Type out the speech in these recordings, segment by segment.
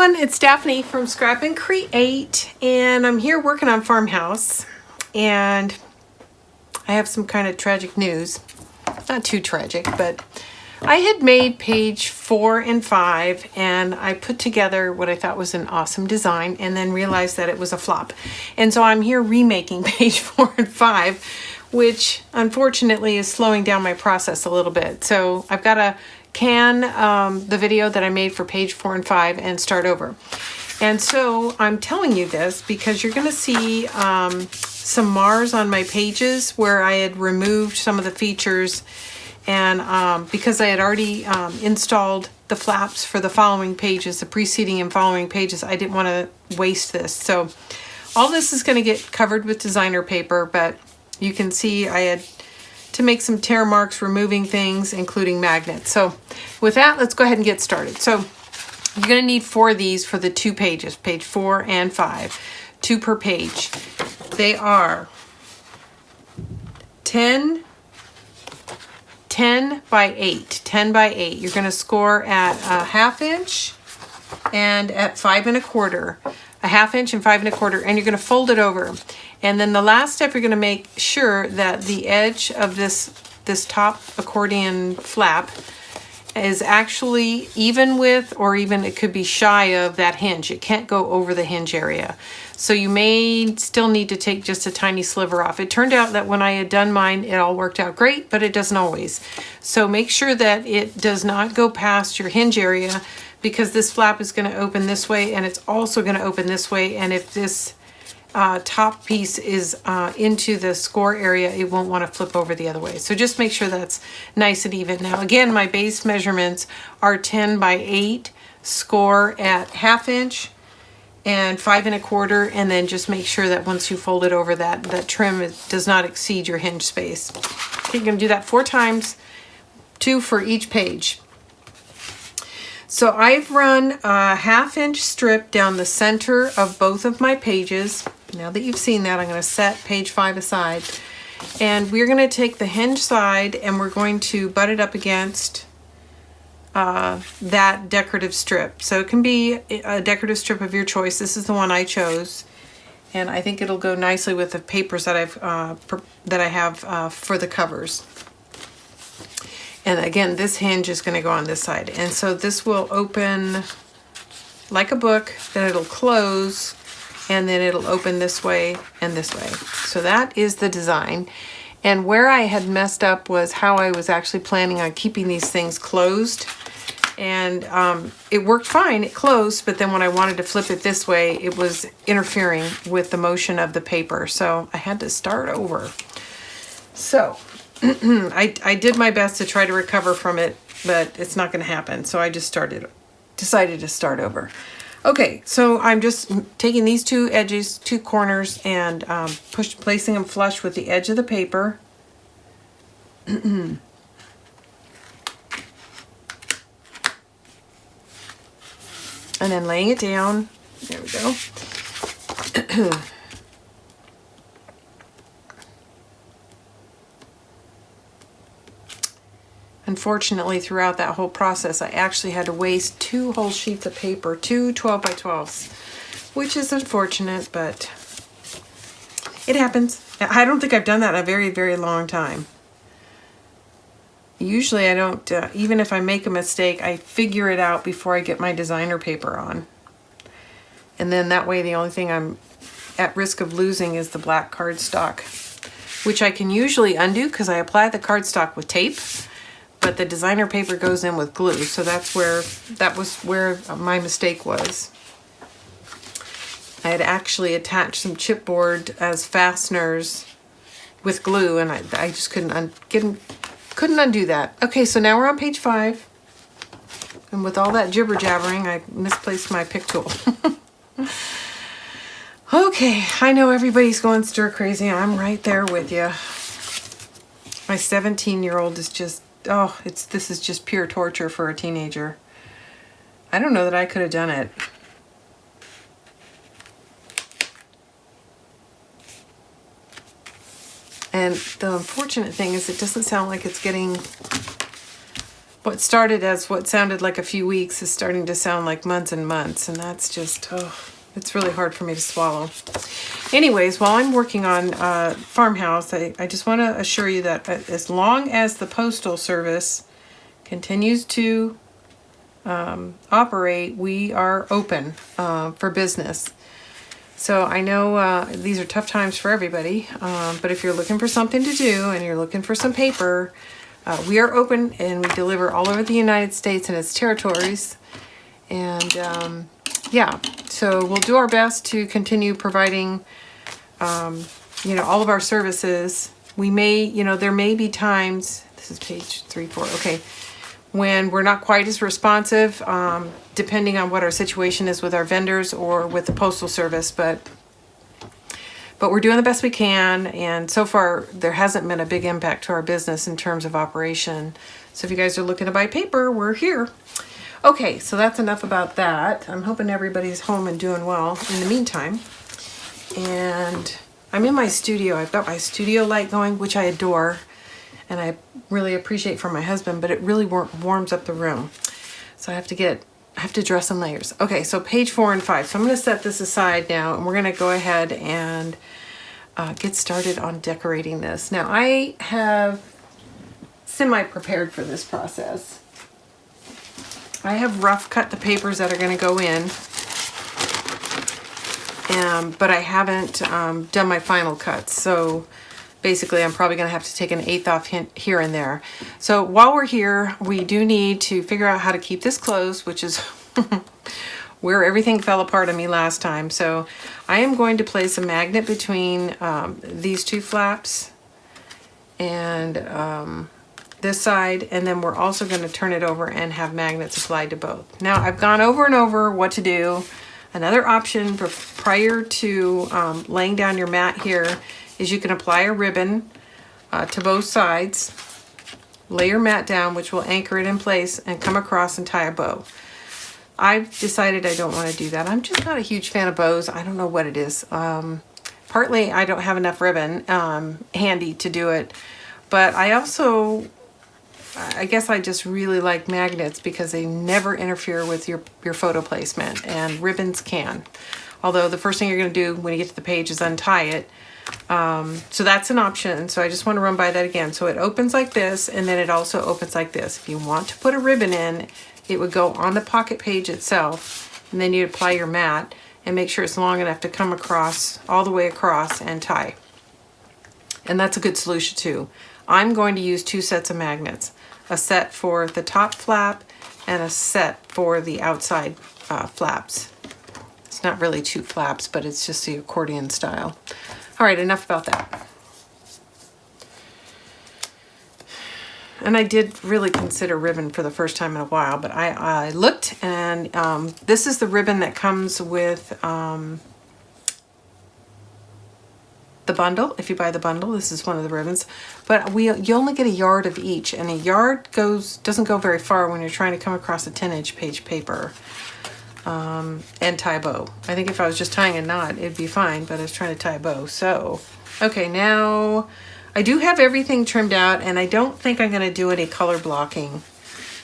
everyone, it's Daphne from Scrap and Create, and I'm here working on Farmhouse, and I have some kind of tragic news. Not too tragic, but I had made page 4 and 5, and I put together what I thought was an awesome design, and then realized that it was a flop. And so I'm here remaking page 4 and 5, which unfortunately is slowing down my process a little bit. So I've got to can the video that I made for page 4 and 5 and start over. And so I'm telling you this because you're going to see some Mars on my pages where I had removed some of the features, and because I had already installed the flaps for the following pages, the preceding and following pages, I didn't want to waste this. So all this is going to get covered with designer paper, but you can see I had to make some tear marks, removing things, including magnets. So with that, let's go ahead and get started. So you're going to need 4 of these for the 2 pages, page 4 and 5, 2 per page. They are 10 by 8, 10 by 8. You're going to score at a 1/2 inch and at 5 1/4, a 1/2 inch and 5 1/4, and you're going to fold it over. And then the last step, you're going to make sure that the edge of this top accordion flap is actually even with, or even it could be shy of, that hinge. It can't go over the hinge area. So you may still need to take just a tiny sliver off. It turned out that when I had done mine, it all worked out great, but it doesn't always. So make sure that it does not go past your hinge area, because this flap is going to open this way, and it's also going to open this way. And if this top piece is into the score area, it won't want to flip over the other way. So just make sure that's nice and even. Now again, my base measurements are 10 by 8, score at 1/2 inch and 5 1/4, and then just make sure that once you fold it over, that trim does not exceed your hinge space. Okay, you're going to do that 4 times, 2 for each page. So I've run a 1/2 inch strip down the center of both of my pages. Now that you've seen that, I'm going to set page 5 aside. And we're going to take the hinge side and we're going to butt it up against that decorative strip. So it can be a decorative strip of your choice. This is the one I chose. And I think it'll go nicely with the papers that I have for the covers. And again, this hinge is going to go on this side. And so this will open like a book, then it'll close, and then it'll open this way and this way. So that is the design. And where I had messed up was how I was actually planning on keeping these things closed. And it worked fine, it closed, but then when I wanted to flip it this way, it was interfering with the motion of the paper. So I had to start over. So I did my best to try to recover from it, but it's not going to happen. So I just decided to start over. Okay, so I'm just taking these 2 edges, 2 corners, and placing them flush with the edge of the paper. And then laying it down. There we go. Unfortunately, throughout that whole process, I actually had to waste 2 whole sheets of paper, 2 12 by 12s, which is unfortunate, but it happens. I don't think I've done that in a very, very long time. Usually I don't, even if I make a mistake, I figure it out before I get my designer paper on. And then that way the only thing I'm at risk of losing is the black cardstock, which I can usually undo because I apply the cardstock with tape. But the designer paper goes in with glue, so that was where my mistake was. I had actually attached some chipboard as fasteners with glue, and I just couldn't undo that. Okay, so now we're on page 5, and with all that jibber jabbering, I misplaced my pick tool. Okay, I know everybody's going stir crazy. I'm right there with you. My 17-year-old is just, oh, this is just pure torture for a teenager. I don't know that I could have done it. And the unfortunate thing is it doesn't sound like it's getting what started as what sounded like a few weeks is starting to sound like months and months, and that's just, oh, it's really hard for me to swallow. Anyways, while I'm working on Farmhouse, I just want to assure you that as long as the Postal Service continues to operate, we are open for business. So I know these are tough times for everybody, but if you're looking for something to do and you're looking for some paper, we are open and we deliver all over the United States and its territories. And yeah, so we'll do our best to continue providing, you know, all of our services. We may, you know, there may be times, this is page 3-4, okay, when we're not quite as responsive, depending on what our situation is with our vendors or with the Postal Service, but we're doing the best we can, and so far there hasn't been a big impact to our business in terms of operation. So if you guys are looking to buy paper, we're here. Okay, so that's enough about that. I'm hoping everybody's home and doing well in the meantime. And I'm in my studio. I've got my studio light going, which I adore, and I really appreciate for my husband, but it really warms up the room. So I have to dress in layers. Okay, so page 4 and 5. So I'm going to set this aside now, and we're going to go ahead and get started on decorating this. Now I have semi-prepared for this process. I have rough cut the papers that are going to go in, but I haven't done my final cuts. So basically I'm probably going to have to take an 1/8 off here and there. So while we're here, we do need to figure out how to keep this closed, which is where everything fell apart on me last time. So I am going to place a magnet between these two flaps and this side, and then we're also going to turn it over and have magnets applied to both. Now I've gone over and over what to do. Another option prior to laying down your mat here is you can apply a ribbon to both sides, lay your mat down, which will anchor it in place, and come across and tie a bow. I've decided I don't want to do that. I'm just not a huge fan of bows. I don't know what it is. Partly I don't have enough ribbon handy to do it, but I guess I just really like magnets because they never interfere with your photo placement, and ribbons can. Although the first thing you're going to do when you get to the page is untie it. So that's an option. So I just want to run by that again. So it opens like this, and then it also opens like this. If you want to put a ribbon in, it would go on the pocket page itself, and then you apply your mat and make sure it's long enough to come across, all the way across, and tie. And that's a good solution too. I'm going to use 2 sets of magnets. A set for the top flap and a set for the outside flaps. It's not really 2 flaps, but it's just the accordion style. All right, enough about that. And I did really consider ribbon for the first time in a while, but I looked, and this is the ribbon that comes with the bundle. If you buy the bundle, this is one of the ribbons, but you only get a yard of each, and a yard doesn't go very far when you're trying to come across a 10-inch page paper and tie a bow. I think if I was just tying a knot, it'd be fine, but I was trying to tie a bow. So, okay, now I do have everything trimmed out, and I don't think I'm going to do any color blocking.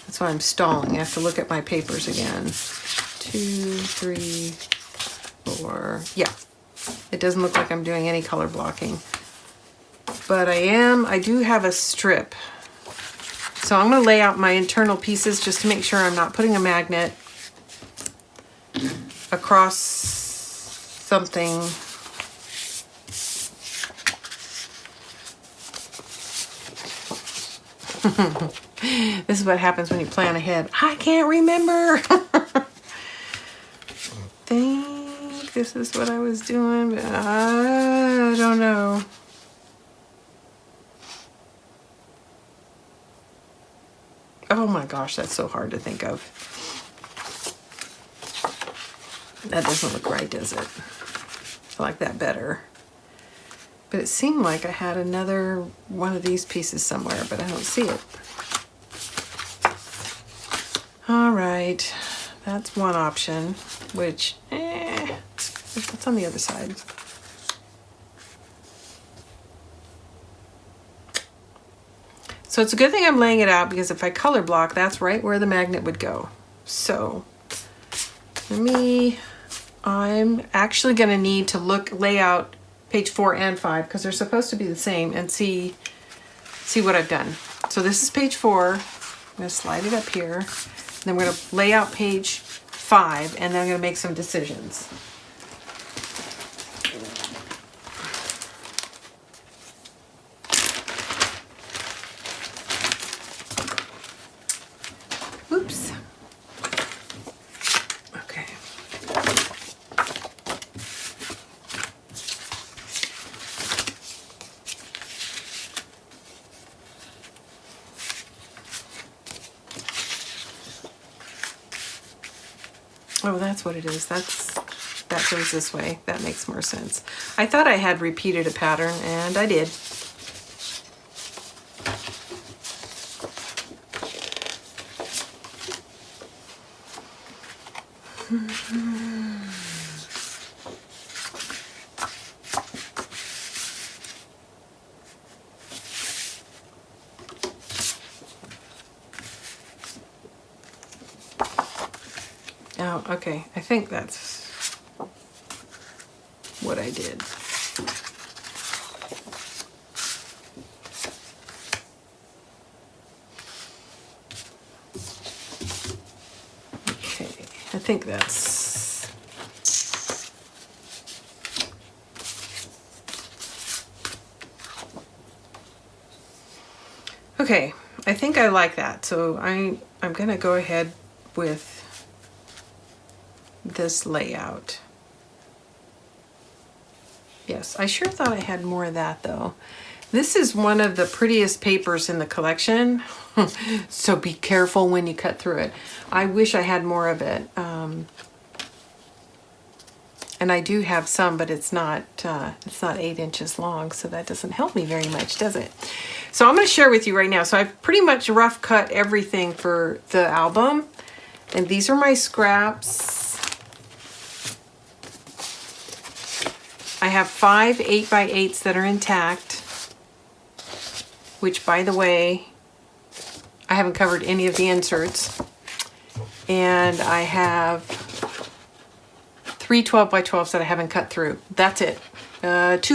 That's why I'm stalling. I have to look at my papers again. 2, 3, 4, yeah. It doesn't look like I'm doing any color blocking, but I do have a strip. So I'm going to lay out my internal pieces just to make sure I'm not putting a magnet across something. This is what happens when you plan ahead. I can't remember. This is what I was doing, but I don't know. Oh my gosh, that's so hard to think of. That doesn't look right, does it? I like that better. But it seemed like I had another one of these pieces somewhere, but I don't see it. All right, that's one option, which, what's on the other side? So it's a good thing I'm laying it out, because if I color block, that's right where the magnet would go. So I'm actually going to need to lay out page 4 and 5, because they're supposed to be the same, and see what I've done. So this is page 4. I'm going to slide it up here. Then I'm going to lay out page 5, and then I'm going to make some decisions. Oops. Okay. Oh, that's what it is. That goes this way. That makes more sense. I thought I had repeated a pattern, and I did. Oh, okay. I think that's what I did. Okay, I think that's... Okay, I think I like that. So I'm gonna go ahead with this layout. Yes, I sure thought I had more of that though. This is one of the prettiest papers in the collection, so be careful when you cut through it. I wish I had more of it. And I do have some, but it's not 8 inches long, so that doesn't help me very much, does it? So I'm going to share with you right now. So I've pretty much rough cut everything for the album, and these are my scraps. I have 5 8x8s that are intact, which, by the way, I haven't covered any of the inserts. And I have 3 12x12s that I haven't cut through. That's it. 2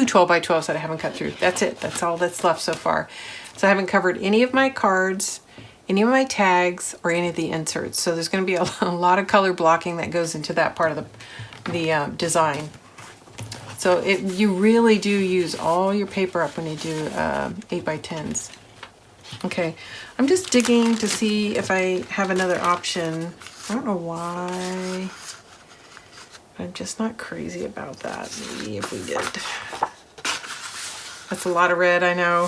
12x12s that I haven't cut through. That's it. That's all that's left so far. So I haven't covered any of my cards, any of my tags, or any of the inserts. So there's going to be a lot of color blocking that goes into that part of the design. So you really do use all your paper up when you do 8x10s. Okay, I'm just digging to see if I have another option. I don't know why. I'm just not crazy about that. Maybe if we did. That's a lot of red, I know.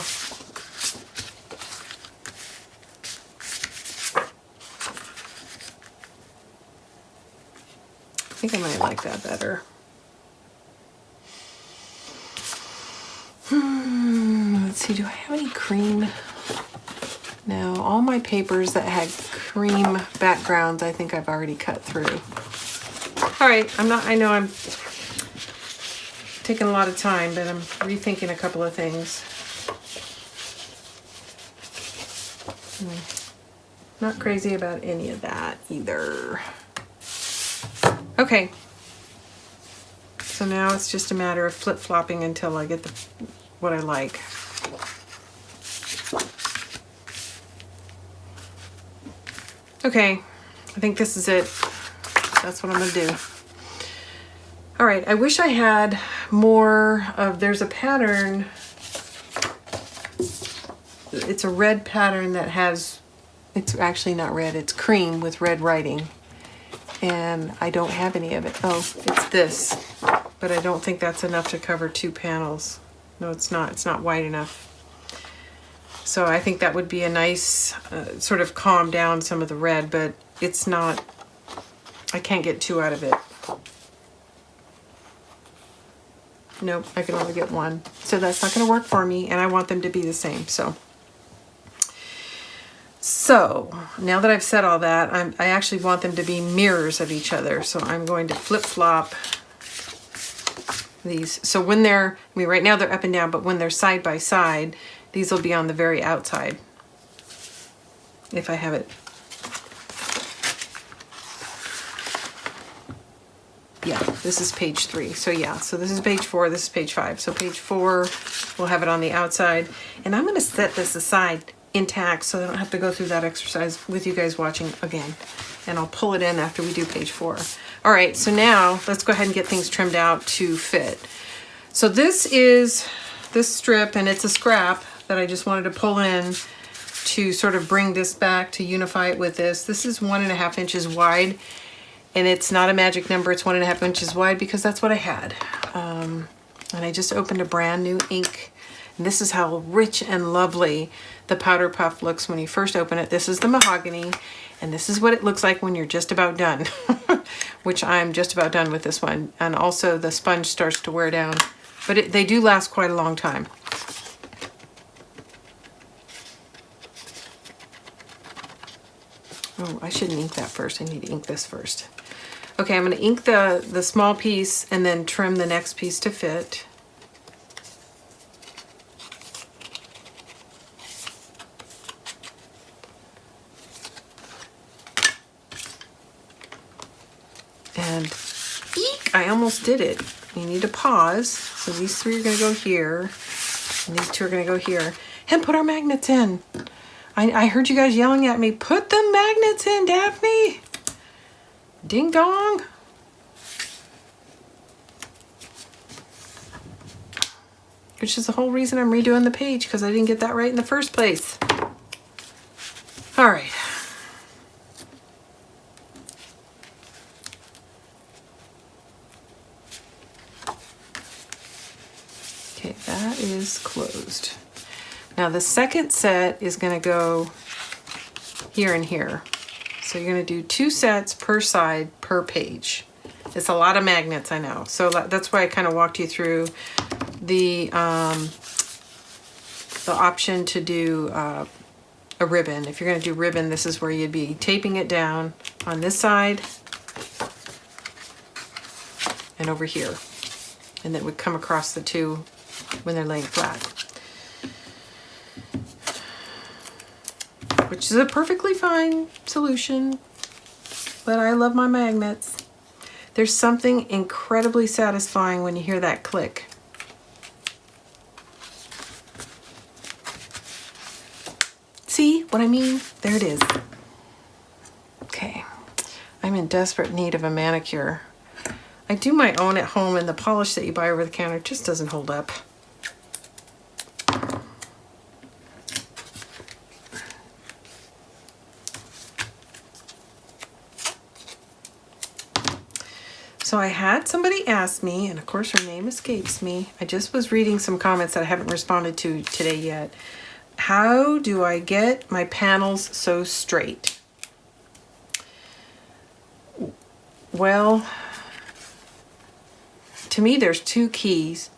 I think I might like that better. Let's see, do I have any cream? No, all my papers that had cream backgrounds, I think I've already cut through. All right, I know I'm taking a lot of time, but I'm rethinking a couple of things. Not crazy about any of that either. Okay. So now it's just a matter of flip-flopping until I get what I like. Okay, I think this is it. That's what I'm gonna do. All right, I wish I had more of, there's a pattern. It's a red pattern that has, it's actually not red, it's cream with red writing. And I don't have any of it. Oh, it's this. But I don't think that's enough to cover 2 panels. No, it's not. It's not wide enough. So I think that would be a nice sort of calm down some of the red, but it's not, I can't get 2 out of it. Nope, I can only get 1. So that's not gonna work for me, and I want them to be the same, so. So now that I've said all that, I actually want them to be mirrors of each other. So I'm going to flip-flop these. So when they're, I mean, right now they're up and down, but when they're side by side, these will be on the very outside. if I have it. Yeah, this is page 3. So yeah, so this is page 4, this is page 5. So page 4, we'll have it on the outside. And I'm going to set this aside intact so I don't have to go through that exercise with you guys watching again. And I'll pull it in after we do page 4. All right, so now let's go ahead and get things trimmed out to fit. So this is this strip, and it's a scrap that I just wanted to pull in to sort of bring this back to unify it with this. This is 1.5 inches wide. And it's not a magic number, it's 1.5 inches wide because that's what I had. And I just opened a brand new ink. And this is how rich and lovely the powder puff looks when you first open it. This is the mahogany, and this is what it looks like when you're just about done, which I'm just about done with this one. And also the sponge starts to wear down, but they do last quite a long time. Oh, I shouldn't ink that first. I need to ink this first. Okay, I'm going to ink the small piece and then trim the next piece to fit. And eek, I almost did it. You need to pause. So these 3 are going to go here, and these 2 are going to go here. And put our magnets in. I heard you guys yelling at me, put the magnets in, Daphne. Ding dong. Which is the whole reason I'm redoing the page, because I didn't get that right in the first place. All right. Okay, that is closed. Now the second set is going to go here and here. So you're going to do 2 sets per side per page. It's a lot of magnets, I know. So that's why I kind of walked you through the option to do a ribbon. If you're going to do ribbon, this is where you'd be taping it down on this side and over here. And it would come across the 2 when they're laying flat. Which is a perfectly fine solution, but I love my magnets. There's something incredibly satisfying when you hear that click. See what I mean? There it is. Okay, I'm in desperate need of a manicure. I do my own at home, and the polish that you buy over the counter just doesn't hold up. So I had somebody ask me, and of course her name escapes me. I just was reading some comments that I haven't responded to today yet. How do I get my panels so straight? Well, to me there's 3 keys.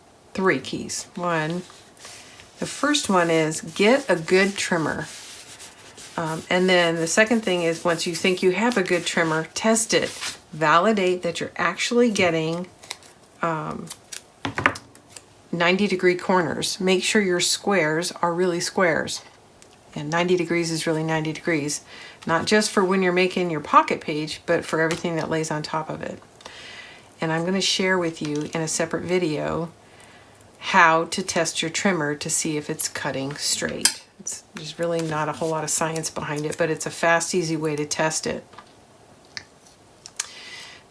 One, the first one is get a good trimmer. And then the second thing is, once you think you have a good trimmer, test it. Validate that you're actually getting 90-degree corners. Make sure your squares are really squares. And 90 degrees is really 90 degrees. Not just for when you're making your pocket page, but for everything that lays on top of it. And I'm going to share with you in a separate video how to test your trimmer to see if it's cutting straight. There's really not a whole lot of science behind it, but it's a fast, easy way to test it.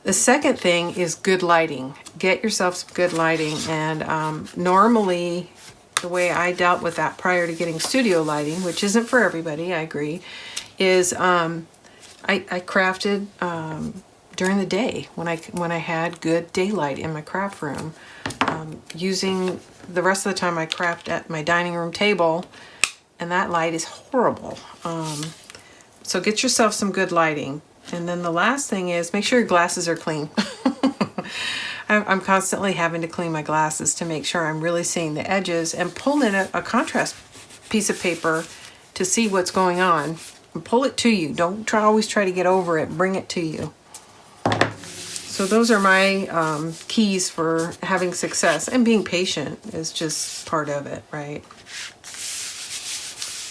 The second thing is good lighting. Get yourself some good lighting. And normally, the way I dealt with that prior to getting studio lighting, which isn't for everybody, I agree, is I crafted during the day when I had good daylight in my craft room. Using the rest of the time I craft at my dining room table, and that light is horrible. So get yourself some good lighting. And then the last thing is make sure your glasses are clean. I'm constantly having to clean my glasses to make sure I'm really seeing the edges, and pull in a contrast piece of paper to see what's going on. And pull it to you. Don't always try to get over it. Bring it to you. So those are my keys for having success. And being patient is just part of it, right?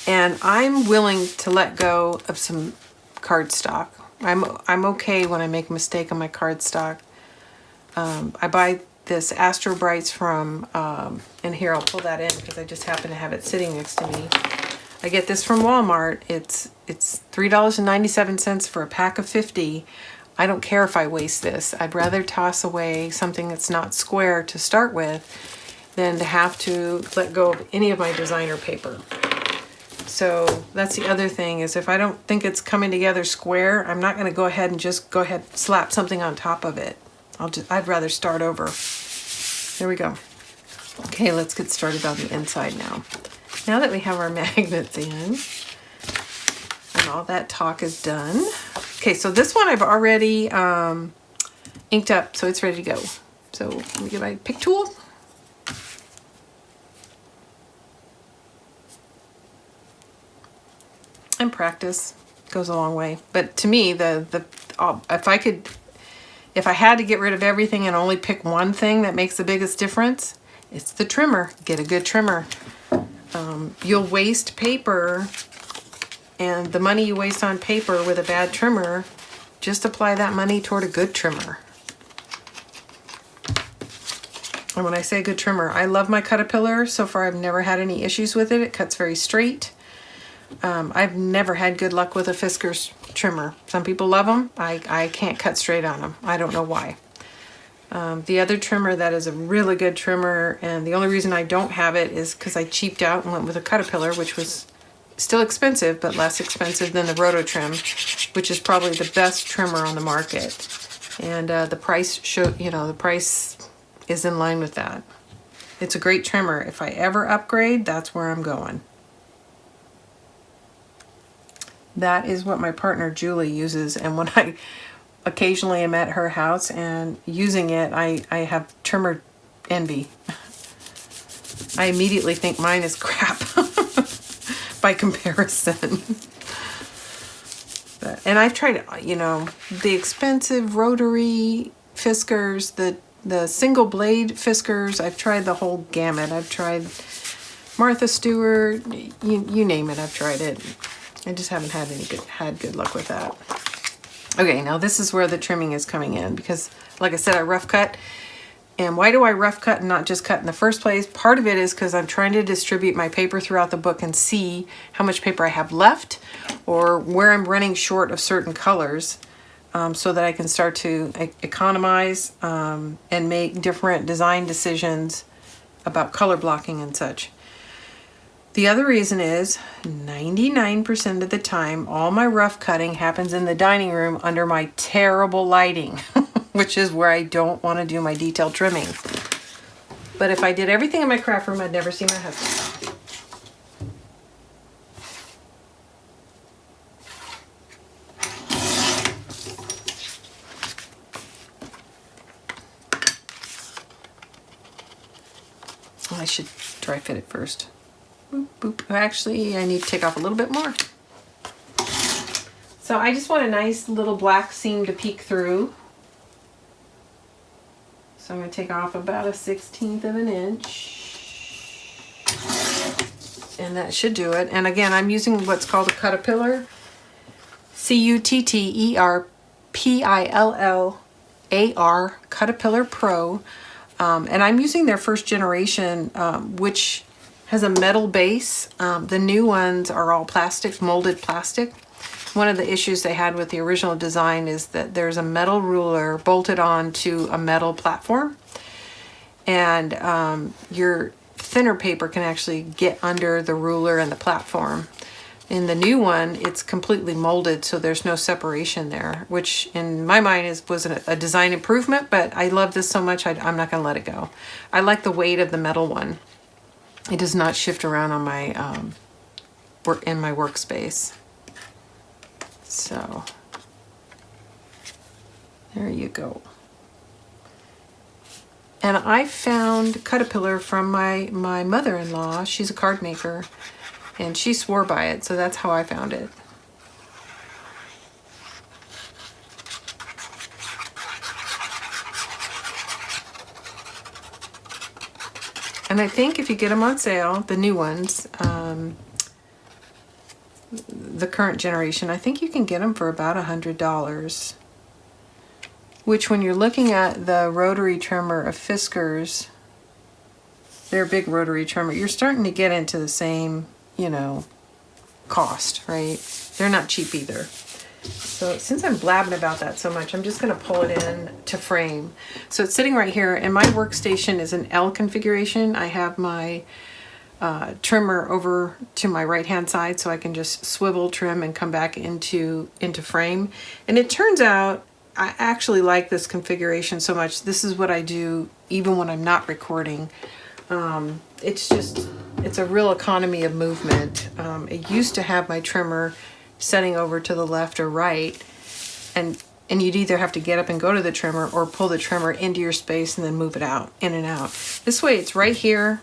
And I'm willing to let go of some cardstock. I'm okay when I make a mistake on my cardstock. I buy this Astro Brights from, and here I'll pull that in because I just happen to have it sitting next to me. I get this from Walmart. It's $3.97 for a pack of 50. I don't care if I waste this. I'd rather toss away something that's not square to start with than to have to let go of any of my designer paper. So that's the other thing, is if I don't think it's coming together square, I'm not going to go ahead and just slap something on top of it. I'd rather start over. There we go. Okay, let's get started on the inside now. Now that we have our magnets in and all that talk is done. Okay, so this one I've already inked up, so it's ready to go. So let me get my pick tool. And practice goes a long way. But to me, if I had to get rid of everything and only pick one thing that makes the biggest difference, it's the trimmer. Get a good trimmer. You'll waste paper, and the money you waste on paper with a bad trimmer, just apply that money toward a good trimmer. And when I say good trimmer, I love my Caterpillar. So far I've never had any issues with it. It cuts very straight. I've never had good luck with a Fiskars trimmer. Some people love them. I can't cut straight on them. I don't know why. The other trimmer that is a really good trimmer, and the only reason I don't have it is because I cheaped out and went with a Caterpillar, which was still expensive, but less expensive than the Roto Trim, which is probably the best trimmer on the market. And the price the price is in line with that. It's a great trimmer. If I ever upgrade, that's where I'm going. That is what my partner Julie uses, and when I occasionally am at her house and using it, I have trimmer envy. I immediately think mine is crap by comparison. And I've tried, the expensive rotary Fiskars, the single blade Fiskars. I've tried the whole gamut. I've tried Martha Stewart, you name it, I've tried it. I just haven't had good luck with that. Okay, now this is where the trimming is coming in, because like I said, I rough cut. And why do I rough cut and not just cut in the first place? Part of it is because I'm trying to distribute my paper throughout the book and see how much paper I have left or where I'm running short of certain colors, so that I can start to economize and make different design decisions about color blocking and such. The other reason is 99% of the time, all my rough cutting happens in the dining room under my terrible lighting, which is where I don't want to do my detailed trimming. But if I did everything in my craft room, I'd never see my husband. I should dry fit it first. Boop, boop. Actually, I need to take off a little bit more. So I just want a nice little black seam to peek through. So I'm going to take off about 1/16 of an inch. And that should do it. And again, I'm using what's called a Caterpillar. C-U-T-T-E-R-P-I-L-L-A-R Caterpillar Pro. And I'm using their first generation, which has a metal base. The new ones are all plastic, molded plastic. One of the issues they had with the original design is that there's a metal ruler bolted onto a metal platform, and your thinner paper can actually get under the ruler and the platform. In the new one, it's completely molded, so there's no separation there, which in my mind was a design improvement, but I love this so much I'm not going to let it go. I like the weight of the metal one. It does not shift around on my in my workspace. So there you go. And I found Caterpillar from my mother-in-law. She's a card maker, and she swore by it, so that's how I found it. And I think if you get them on sale, the new ones, the current generation. I think you can get them for about $100. Which, when you're looking at the rotary trimmer of Fiskars, they're a big rotary trimmer, you're starting to get into the same, you know, cost, right? They're not cheap either. So since I'm blabbing about that so much, I'm just going to pull it in to frame. So it's sitting right here, and my workstation is an L configuration. I have my trimmer over to my right hand side, so I can just swivel trim and come back into frame. And it turns out I actually like this configuration so much. This is what I do even when I'm not recording. It's a real economy of movement. It used to have my trimmer setting over to the left or right, and you'd either have to get up and go to the trimmer or pull the trimmer into your space and then move it out, in and out. This way it's right here.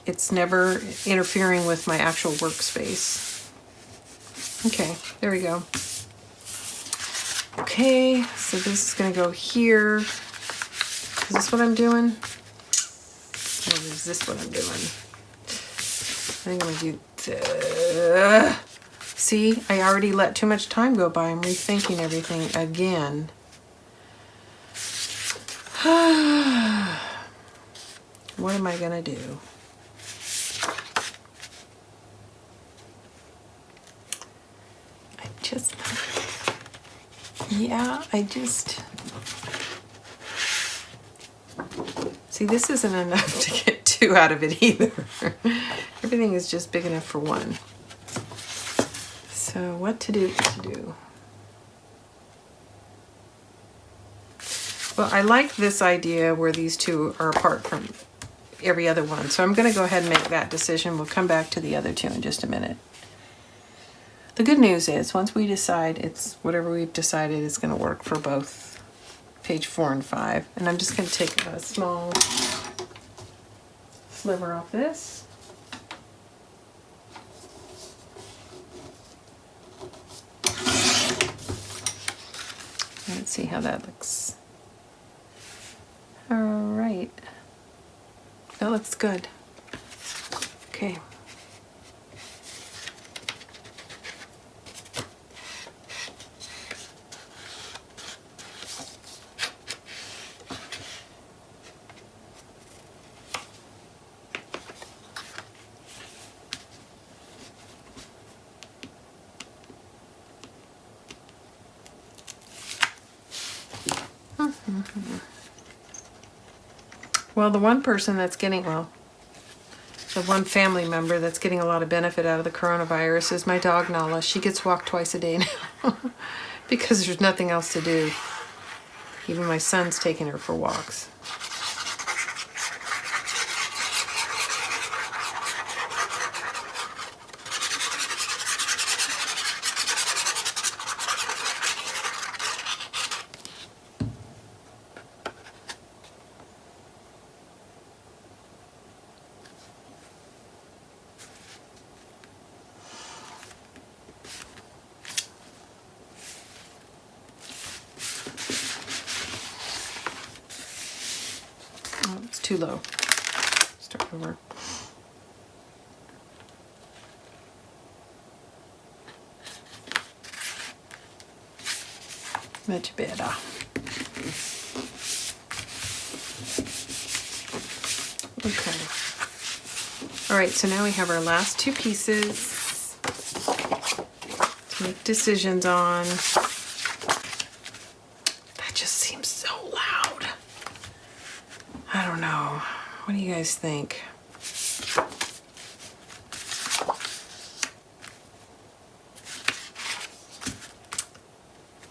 It's never interfering with my actual workspace. Okay, there we go. Okay, so this is gonna go here. Is this what I'm doing? Or is this what I'm doing? I think I'm gonna do see, I already let too much time go by. I'm rethinking everything again. What am I gonna do? See, this isn't enough to get two out of it either. Everything is just big enough for one. So what to do? Well, I like this idea where these two are apart from every other one. So I'm gonna go ahead and make that decision. We'll come back to the other two in just a minute. The good news is, once we decide, it's whatever we've decided is going to work for both page 4 and 5. And I'm just going to take a small sliver off this. Let's see how that looks. All right. That looks good. Okay. Well, the one person that's getting, the one family member that's getting a lot of benefit out of the coronavirus is my dog Nala. She gets walked twice a day now because there's nothing else to do. Even my son's taking her for walks. Too low. Start over. Much better. Okay. All right, so now we have our last two pieces to make decisions on. That just seems so loud. I don't know. What do you guys think?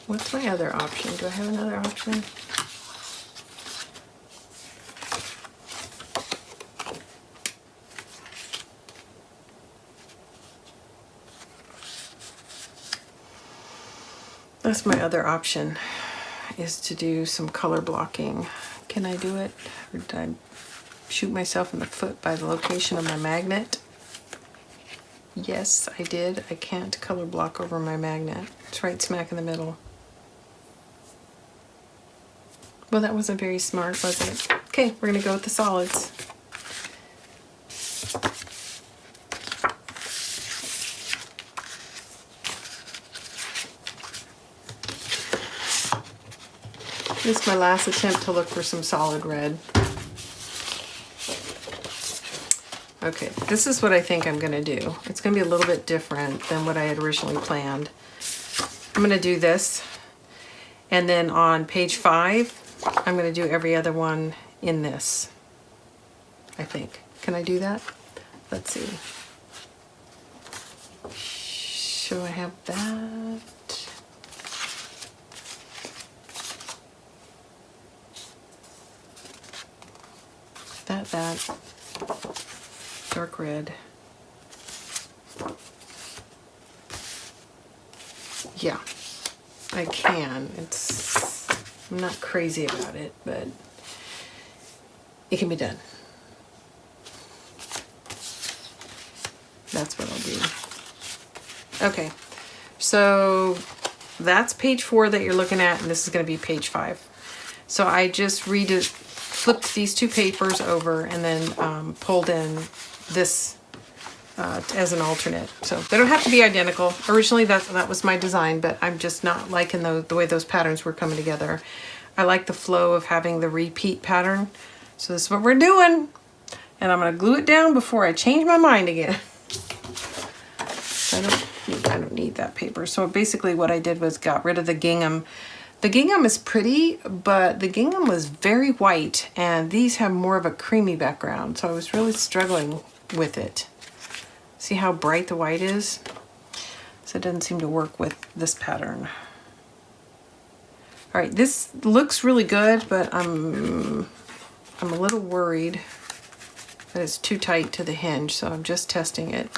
What's my other option? Do I have another option? That's my other option, is to do some color blocking. Can I do it? Or did I shoot myself in the foot by the location of my magnet? Yes, I did. I can't color block over my magnet. It's right smack in the middle. Well, that wasn't very smart, was it? Okay, we're gonna go with the solids. This is my last attempt to look for some solid red. Okay, this is what I think I'm gonna do. It's gonna be a little bit different than what I had originally planned. I'm gonna do this, and then on page 5, I'm gonna do every other one in this, I think. Can I do that? Let's see. So I have that. That. Dark red. Yeah, I can. I'm not crazy about it, but it can be done. That's what I'll do. Okay, so that's page 4 that you're looking at, and this is going to be page 5. So I just flipped these 2 papers over and then pulled in this as an alternate. So they don't have to be identical. Originally that was my design, but I'm just not liking the way those patterns were coming together. I like the flow of having the repeat pattern. So this is what we're doing. And I'm gonna glue it down before I change my mind again. I don't need that paper. So basically what I did was got rid of the gingham. The gingham is pretty, but the gingham was very white, and these have more of a creamy background, so I was really struggling with it. See how bright the white is? So it doesn't seem to work with this pattern. All right, this looks really good, but I'm a little worried that it's too tight to the hinge, so I'm just testing it.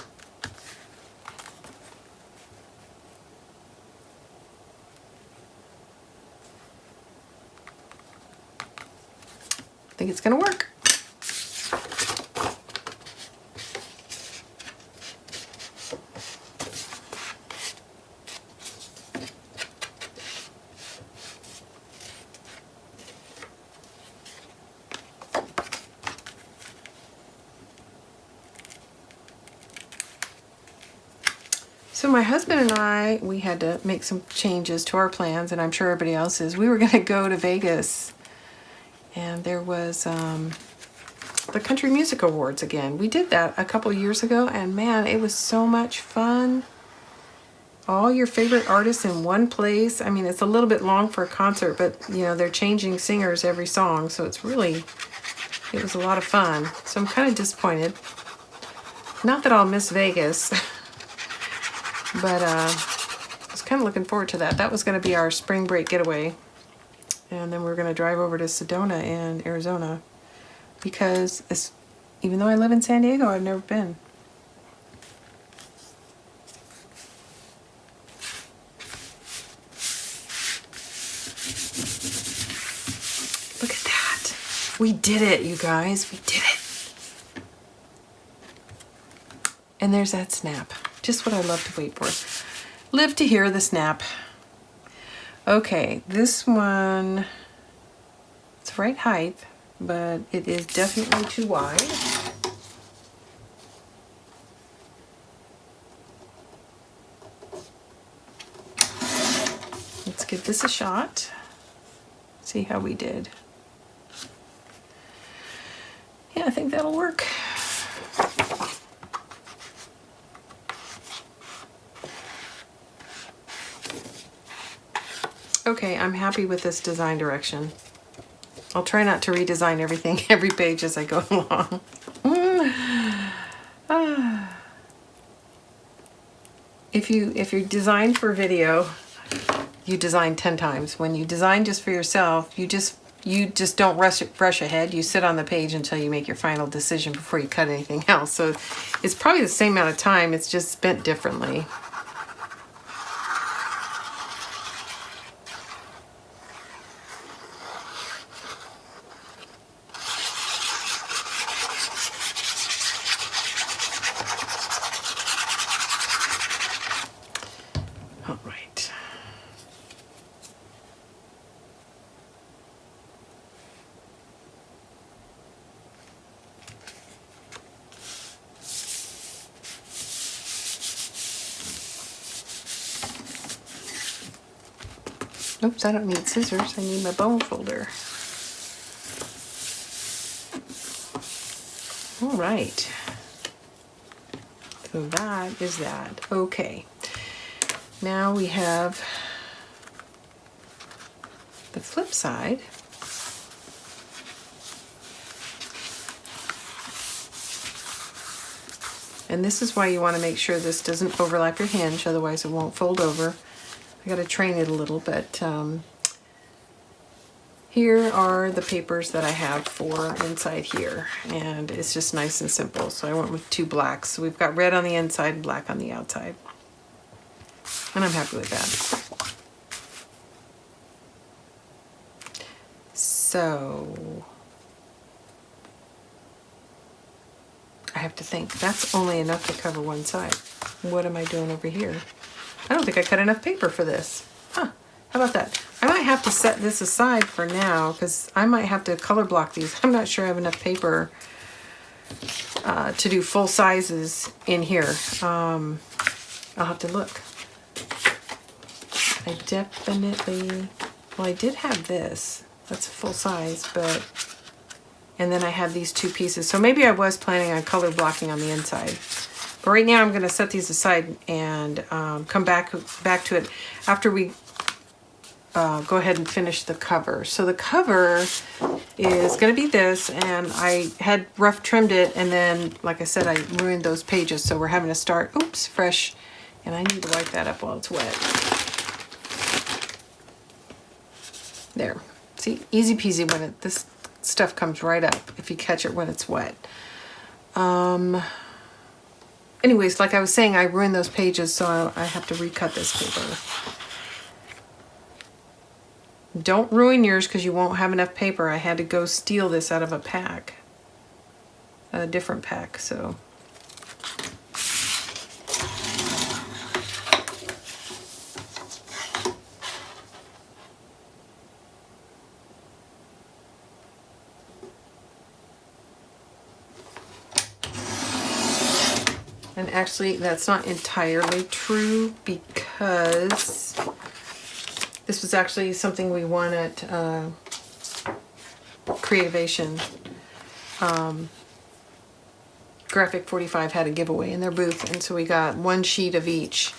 I think it's gonna work. So my husband and I, we had to make some changes to our plans, and I'm sure everybody else is. We were gonna go to Vegas, and there was the Country Music Awards again. We did that a couple years ago, and man, it was so much fun. All your favorite artists in one place. I mean, it's a little bit long for a concert, but you know, they're changing singers every song, so it was a lot of fun. So I'm kind of disappointed. Not that I'll miss Vegas, but I was kind of looking forward to that. That was going to be our spring break getaway. And then we're going to drive over to Sedona in Arizona, because even though I live in San Diego, I've never been. Look at that. We did it, you guys. We did it. And there's that snap. Just what I love to wait for. Live to hear the snap. Okay, this one, it's right height, but it is definitely too wide. Let's give this a shot. See how we did. Yeah, I think that'll work. Okay, I'm happy with this design direction. I'll try not to redesign everything every page as I go along. If you design for video, you design 10 times. When you design just for yourself, you just don't rush ahead. You sit on the page until you make your final decision before you cut anything else. So it's probably the same amount of time, it's just spent differently. Oops, I don't need scissors. I need my bone folder. All right. So that is that. Okay. Now we have the flip side. And this is why you want to make sure this doesn't overlap your hinge, otherwise it won't fold over. I got to train it a little, but here are the papers that I have for inside here, and it's just nice and simple. So I went with 2 blacks. So we've got red on the inside and black on the outside. And I'm happy with that. So I have to think, that's only enough to cover one side. What am I doing over here? I don't think I cut enough paper for this. Huh, how about that? I might have to set this aside for now because I might have to color block these. I'm not sure I have enough paper to do full sizes in here. I'll have to look. I definitely, well, I did have this. That's full size, but, and then I had these 2 pieces. So maybe I was planning on color blocking on the inside. But right now I'm going to set these aside and come back to it after we go ahead and finish the cover. So the cover is going to be this, and I had rough trimmed it, and then, like I said, I ruined those pages, so we're having to start, oops, fresh, and I need to wipe that up while it's wet. There. See, easy peasy when this stuff comes right up if you catch it when it's wet. Anyways, like I was saying, I ruined those pages, so I have to recut this paper. Don't ruin yours because you won't have enough paper. I had to go steal this out of a pack, a different pack, so. And actually, that's not entirely true because this was actually something we won at Creativation. Graphic 45 had a giveaway in their booth, and so we got 1 sheet of each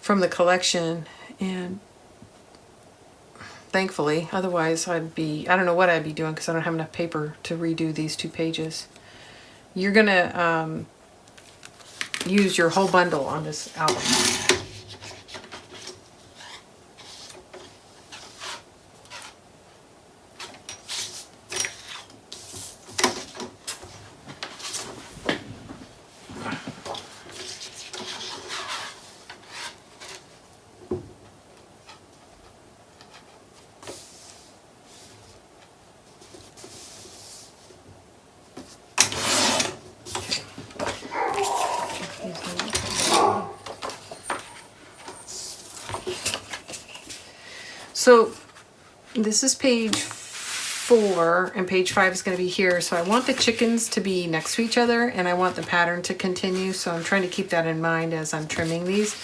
from the collection, and thankfully, otherwise I don't know what I'd be doing because I don't have enough paper to redo these 2 pages. You're gonna use your whole bundle on this album. So this is page 4 and page 5 is going to be here. So I want the chickens to be next to each other and I want the pattern to continue. So I'm trying to keep that in mind as I'm trimming these.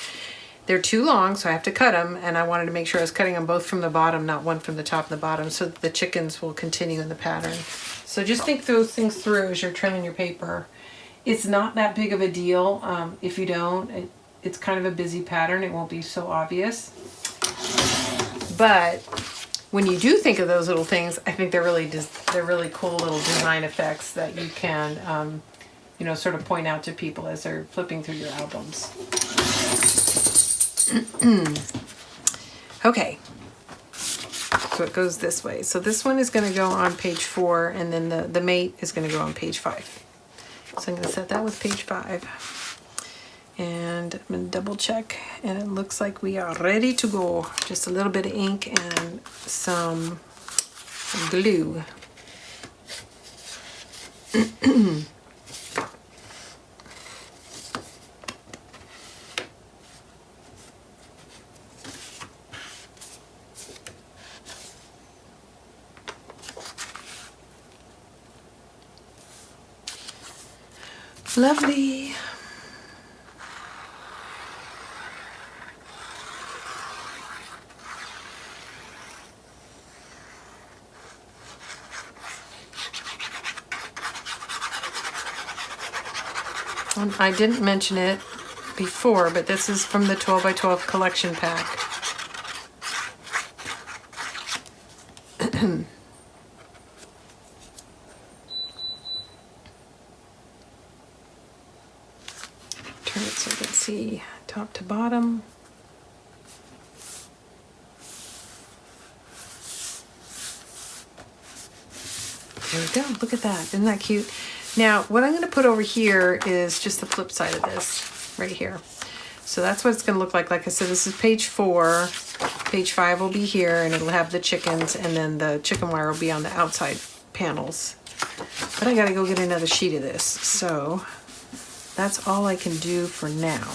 They're too long, so I have to cut them, and I wanted to make sure I was cutting them both from the bottom, not one from the top and the bottom, so that the chickens will continue in the pattern. So just think those things through as you're trimming your paper. It's not that big of a deal. If you don't, it's kind of a busy pattern. It won't be so obvious. But when you do think of those little things, I think they're really cool little design effects that you can, you know, sort of point out to people as they're flipping through your albums. Okay, so it goes this way. So this one is going to go on page 4, and then the mate is going to go on page 5. So I'm going to set that with page 5. And I'm going to double check, and it looks like we are ready to go. Just a little bit of ink and some glue. Lovely. I didn't mention it before, but this is from the 12 by 12 collection pack. Turn it so I can see top to bottom. There we go. Look at that. Isn't that cute? Now, what I'm going to put over here is just the flip side of this right here. So that's what it's going to look like. Like I said, this is page 4. Page 5 will be here, and it'll have the chickens, and then the chicken wire will be on the outside panels. But I got to go get another sheet of this. So that's all I can do for now.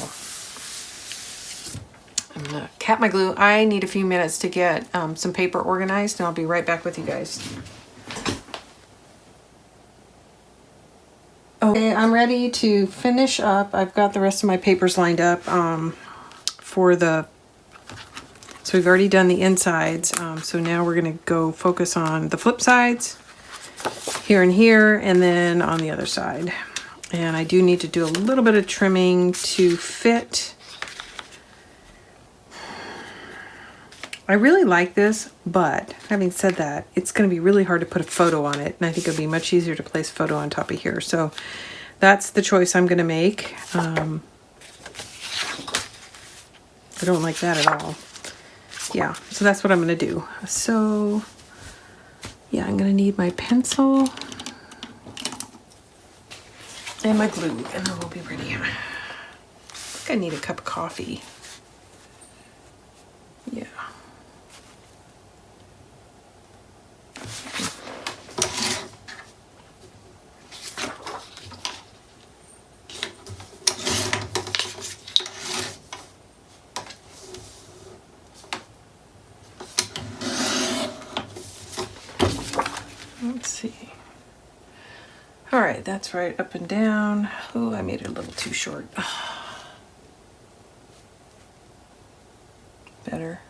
I'm going to cap my glue. I need a few minutes to get some paper organized, and I'll be right back with you guys. Okay, I'm ready to finish up. I've got the rest of my papers lined up for the, so we've already done the insides. So now we're gonna go focus on the flip sides, here and here, and then on the other side. And I do need to do a little bit of trimming to fit. I really like this, but having said that, it's going to be really hard to put a photo on it, and I think it'll be much easier to place a photo on top of here. So that's the choice I'm going to make. I don't like that at all. Yeah, so that's what I'm going to do. So yeah, I'm going to need my pencil and my glue, and then we'll be ready. I think I need a cup of coffee. Yeah. Let's see. All right, that's right, up and down. Oh, I made it a little too short. Better.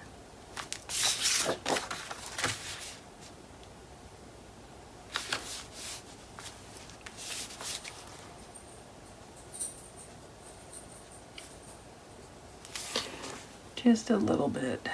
Just a little bit.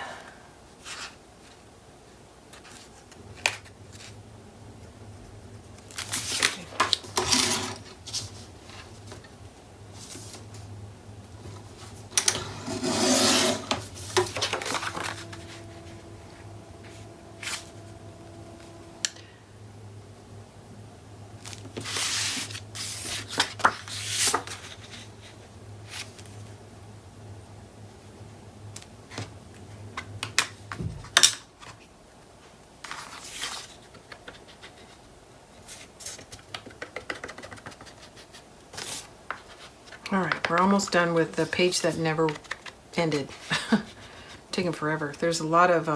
All right, we're almost done with the page that never ended. Taking forever. There's a lot of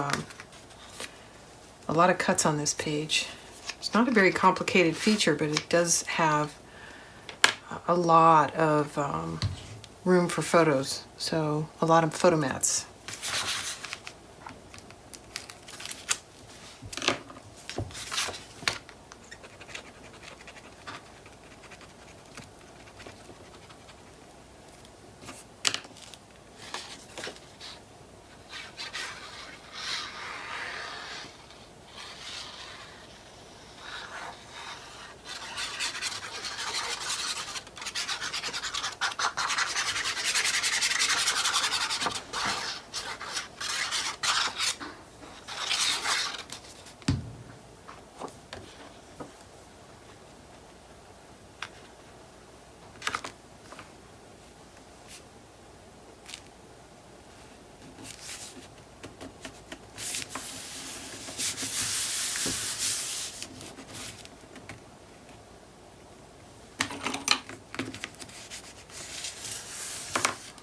cuts on this page. It's not a very complicated feature, but it does have a lot of room for photos. So a lot of photo mats.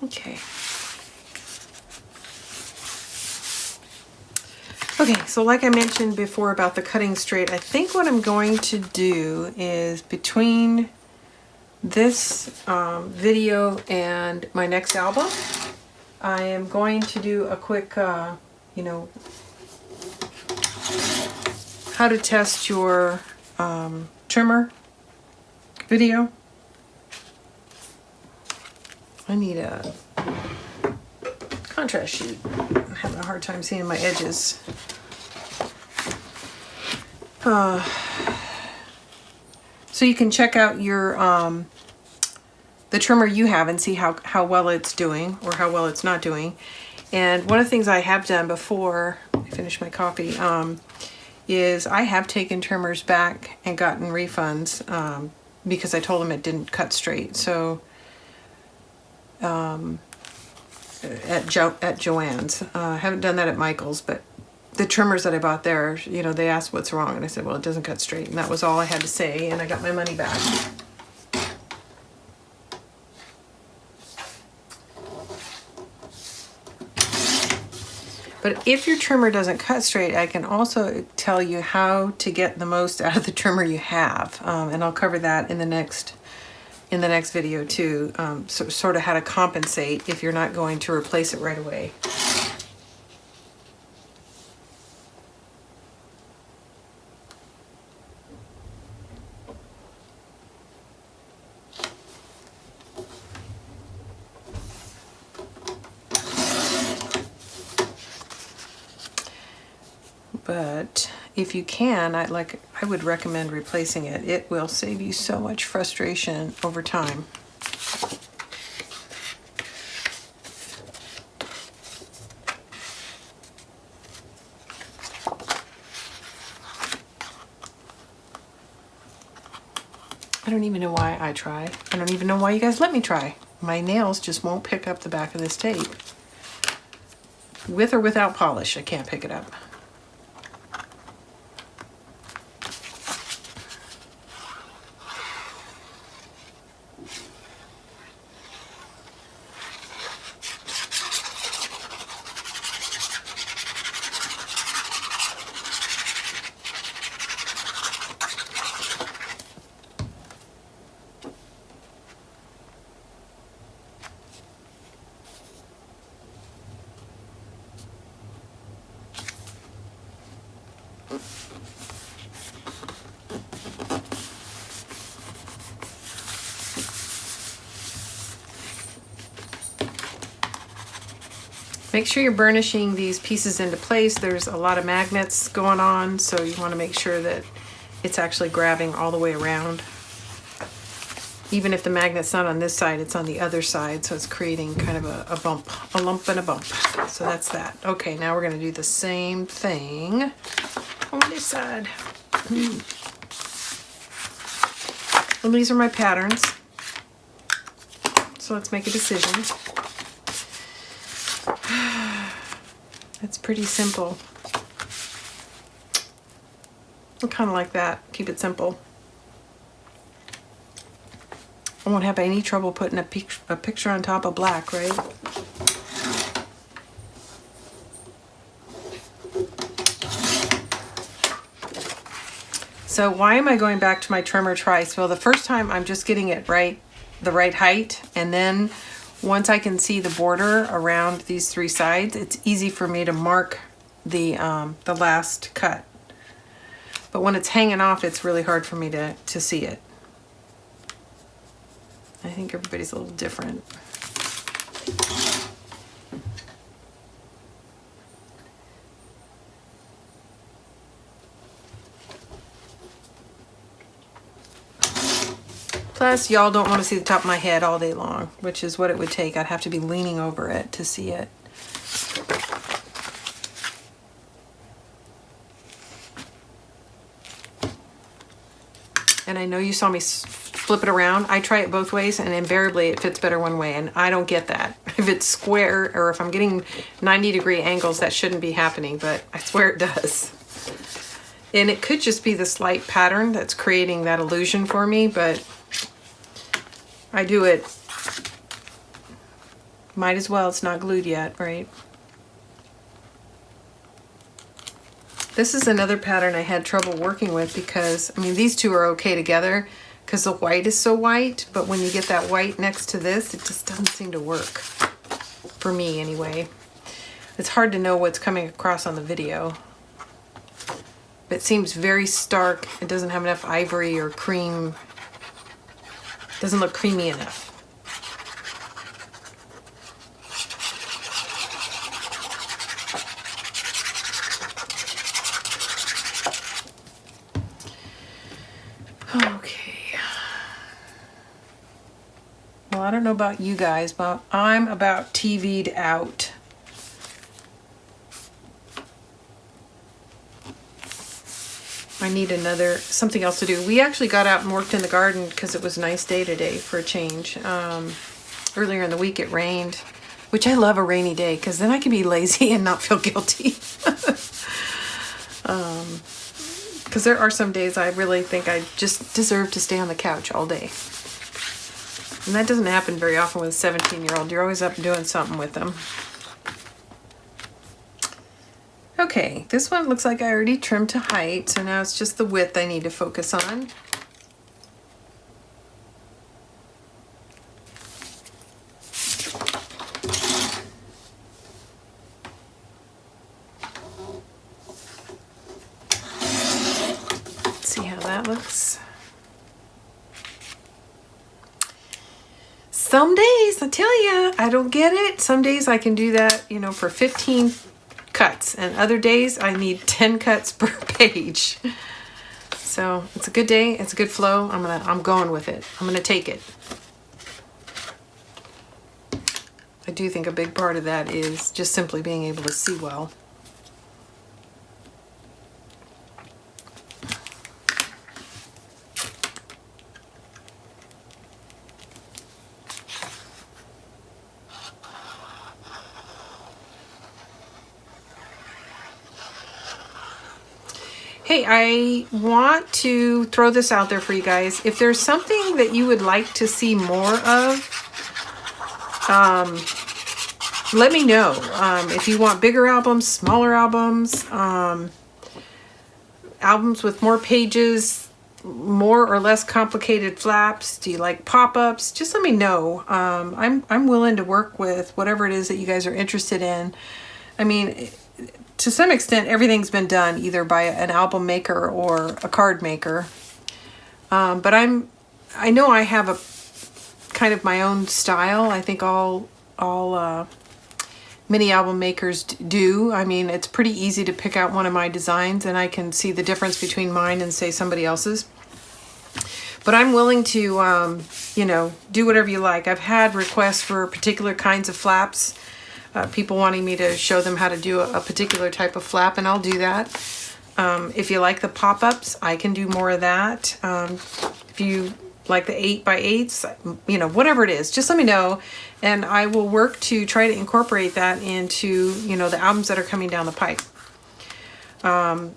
Okay. Okay, so like I mentioned before about the cutting straight, I think what I'm going to do is between this video and my next album, I am going to do a quick, you know, how to test your trimmer video. I need a contrast sheet. I'm having a hard time seeing my edges. So you can check out your the trimmer you have and see how well it's doing or how well it's not doing. And one of the things I have done before I finish my coffee is I have taken trimmers back and gotten refunds because I told them it didn't cut straight. So at Joann's, I haven't done that at Michael's, but the trimmers that I bought there, you know, they asked what's wrong, and I said, well, it doesn't cut straight, and that was all I had to say, and I got my money back. But if your trimmer doesn't cut straight, I can also tell you how to get the most out of the trimmer you have, and I'll cover that in the next video too. So sort of how to compensate if you're not going to replace it right away. But if you can, I would recommend replacing it. It will save you so much frustration over time. I don't even know why I try. I don't even know why you guys let me try. My nails just won't pick up the back of this tape. With or without polish, I can't pick it up. Make sure you're burnishing these pieces into place. There's a lot of magnets going on, so you want to make sure that it's actually grabbing all the way around. Even if the magnet's not on this side, it's on the other side, so it's creating kind of a bump, a lump and a bump. So that's that. Okay, now we're going to do the same thing on this side. And these are my patterns. So let's make a decision. It's pretty simple. I kind of like that. Keep it simple. I won't have any trouble putting a picture on top of black, right? So why am I going back to my trimmer twice? Well, the first time I'm just getting it right, the right height, and then once I can see the border around these three sides, it's easy for me to mark the last cut. But when it's hanging off, it's really hard for me to see it. I think everybody's a little different. Plus, y'all don't want to see the top of my head all day long, which is what it would take. I'd have to be leaning over it to see it. And I know you saw me flip it around. I try it both ways, and invariably it fits better one way, and I don't get that. If it's square, or if I'm getting 90-degree angles, that shouldn't be happening, but I swear it does. And it could just be the slight pattern that's creating that illusion for me, but I do it. Might as well, it's not glued yet, right? This is another pattern I had trouble working with because, I mean, these two are okay together because the white is so white, but when you get that white next to this, it just doesn't seem to work. For me, anyway. It's hard to know what's coming across on the video. It seems very stark. It doesn't have enough ivory or cream. Doesn't look creamy enough. I don't know about you guys, but I'm about TV'd out. I need something else to do. We actually got out and worked in the garden because it was a nice day today for a change. Earlier in the week it rained, which I love a rainy day because then I can be lazy and not feel guilty. Because there are some days I really think I just deserve to stay on the couch all day. And that doesn't happen very often with a 17-year-old. You're always up doing something with them. Okay, this one looks like I already trimmed to height, so now it's just the width I need to focus on. Let's see how that looks. Some days, I tell you, I don't get it. Some days I can do that, you know, for 15 cuts, and other days I need 10 cuts per page. So it's a good day, it's a good flow. I'm going with it. I'm gonna take it. I do think a big part of that is just simply being able to see well. Hey, I want to throw this out there for you guys. If there's something that you would like to see more of, let me know. If you want bigger albums, smaller albums, albums with more pages, more or less complicated flaps, do you like pop-ups? Just let me know. I'm willing to work with whatever it is that you guys are interested in. I mean, to some extent, everything's been done either by an album maker or a card maker. But I know I have a kind of my own style. I think all mini album makers do. I mean, it's pretty easy to pick out one of my designs and I can see the difference between mine and say somebody else's. But I'm willing to, you know, do whatever you like. I've had requests for particular kinds of flaps. People wanting me to show them how to do a particular type of flap, and I'll do that. If you like the pop-ups, I can do more of that. If you like the 8x8s, you know, whatever it is, just let me know, and I will work to try to incorporate that into, you know, the albums that are coming down the pipe.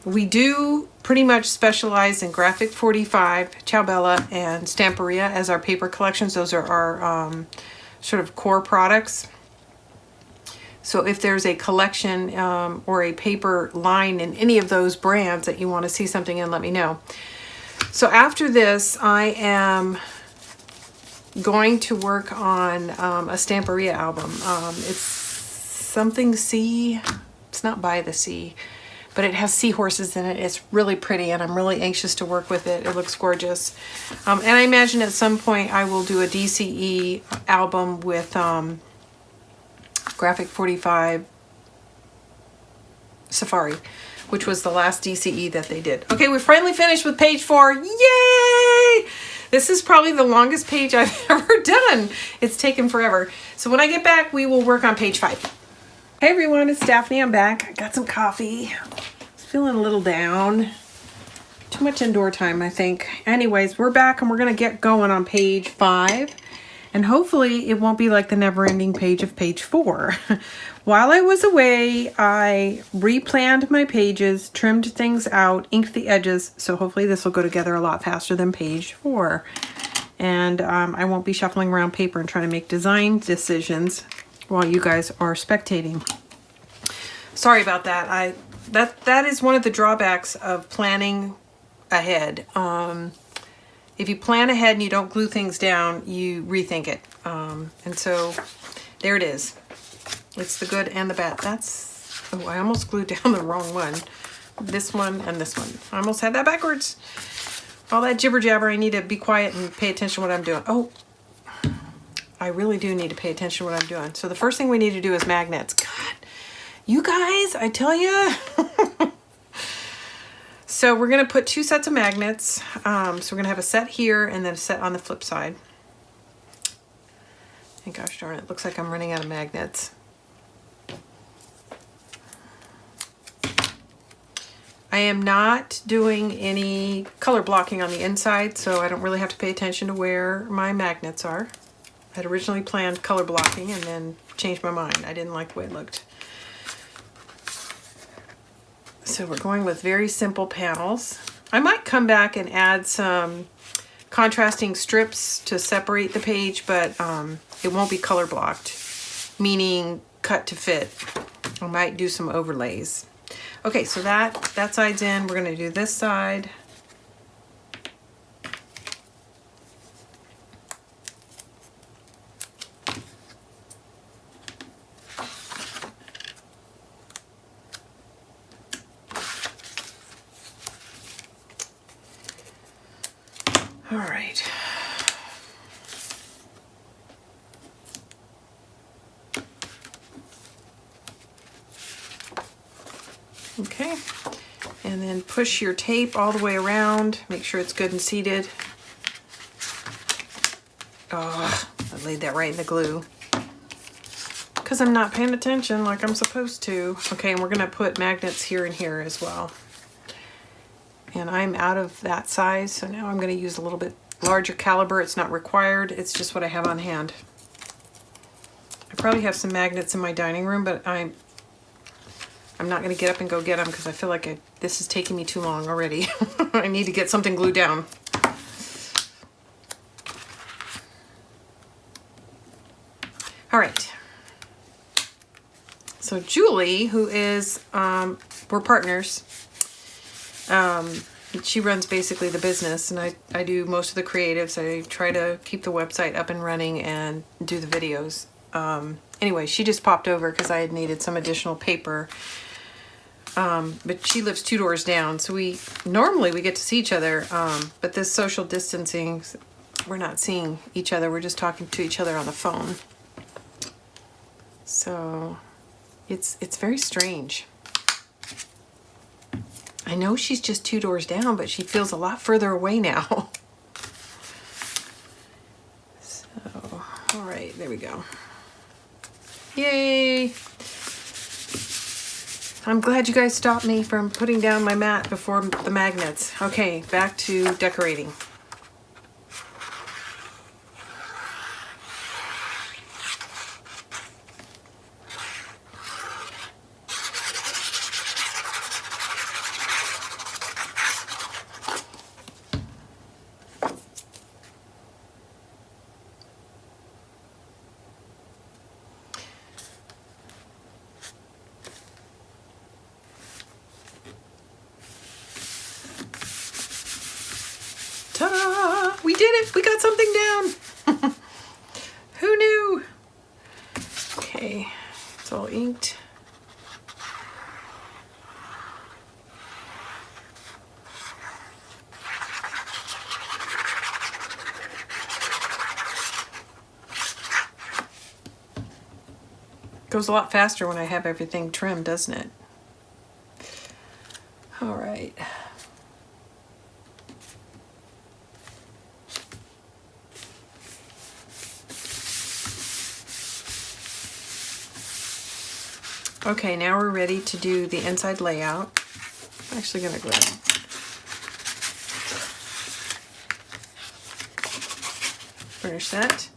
We do pretty much specialize in Graphic 45, Ciao Bella, and Stamperia as our paper collections. Those are our sort of core products. So if there's a collection or a paper line in any of those brands that you want to see something in, let me know. So after this, I am going to work on a Stamperia album. It's something sea. It's not By the Sea, but it has seahorses in it. It's really pretty, and I'm really anxious to work with it. It looks gorgeous. And I imagine at some point I will do a DCE album with Graphic 45 Safari, which was the last DCE that they did. Okay, we're finally finished with page 4. Yay! This is probably the longest page I've ever done. It's taken forever. So when I get back, we will work on page 5. Hey everyone, it's Daphne. I'm back. I got some coffee. Feeling a little down. Too much indoor time, I think. Anyways, we're back and we're gonna get going on page 5. And hopefully it won't be like the never-ending page of page 4. While I was away, I replanned my pages, trimmed things out, inked the edges, so hopefully this will go together a lot faster than page 4. And I won't be shuffling around paper and trying to make design decisions while you guys are spectating. Sorry about that. That is one of the drawbacks of planning ahead. If you plan ahead and you don't glue things down, you rethink it. And so there it is. It's the good and the bad. Oh, I almost glued down the wrong one. This one and this one. I almost had that backwards. All that jibber jabber, I need to be quiet and pay attention to what I'm doing. Oh, I really do need to pay attention to what I'm doing. So the first thing we need to do is magnets. God, you guys, I tell you. So we're going to put 2 sets of magnets. So we're going to have a set here and then a set on the flip side. Gosh darn it, looks like I'm running out of magnets. I am not doing any color blocking on the inside, so I don't really have to pay attention to where my magnets are. I had originally planned color blocking and then changed my mind. I didn't like the way it looked. So we're going with very simple panels. I might come back and add some contrasting strips to separate the page, but it won't be color blocked, meaning cut to fit. I might do some overlays. Okay, so that side's in. We're gonna do this side. All right. Okay, and then push your tape all the way around. Make sure it's good and seated. Oh, I laid that right in the glue because I'm not paying attention like I'm supposed to. Okay, and we're gonna put magnets here and here as well. And I'm out of that size, so now I'm gonna use a little bit larger caliber. It's not required, it's just what I have on hand. I probably have some magnets in my dining room, but I'm not gonna get up and go get them because I feel like this is taking me too long already. I need to get something glued down. All right. So Julie, who is, we're partners. She runs basically the business, and I do most of the creatives. I try to keep the website up and running and do the videos. Anyway, she just popped over because I had needed some additional paper. But she lives 2 doors down, so normally we get to see each other, but this social distancing, we're not seeing each other. We're just talking to each other on the phone. So it's very strange. I know she's just 2 doors down, but she feels a lot further away now. So, all right, there we go. Yay! I'm glad you guys stopped me from putting down my mat before the magnets. Okay, back to decorating. Ta-da! We did it! We got something down! Who knew? Okay, it's all inked. Goes a lot faster when I have everything trimmed, doesn't it? All right. Okay, now we're ready to do the inside layout. I'm actually gonna go ahead and finish that.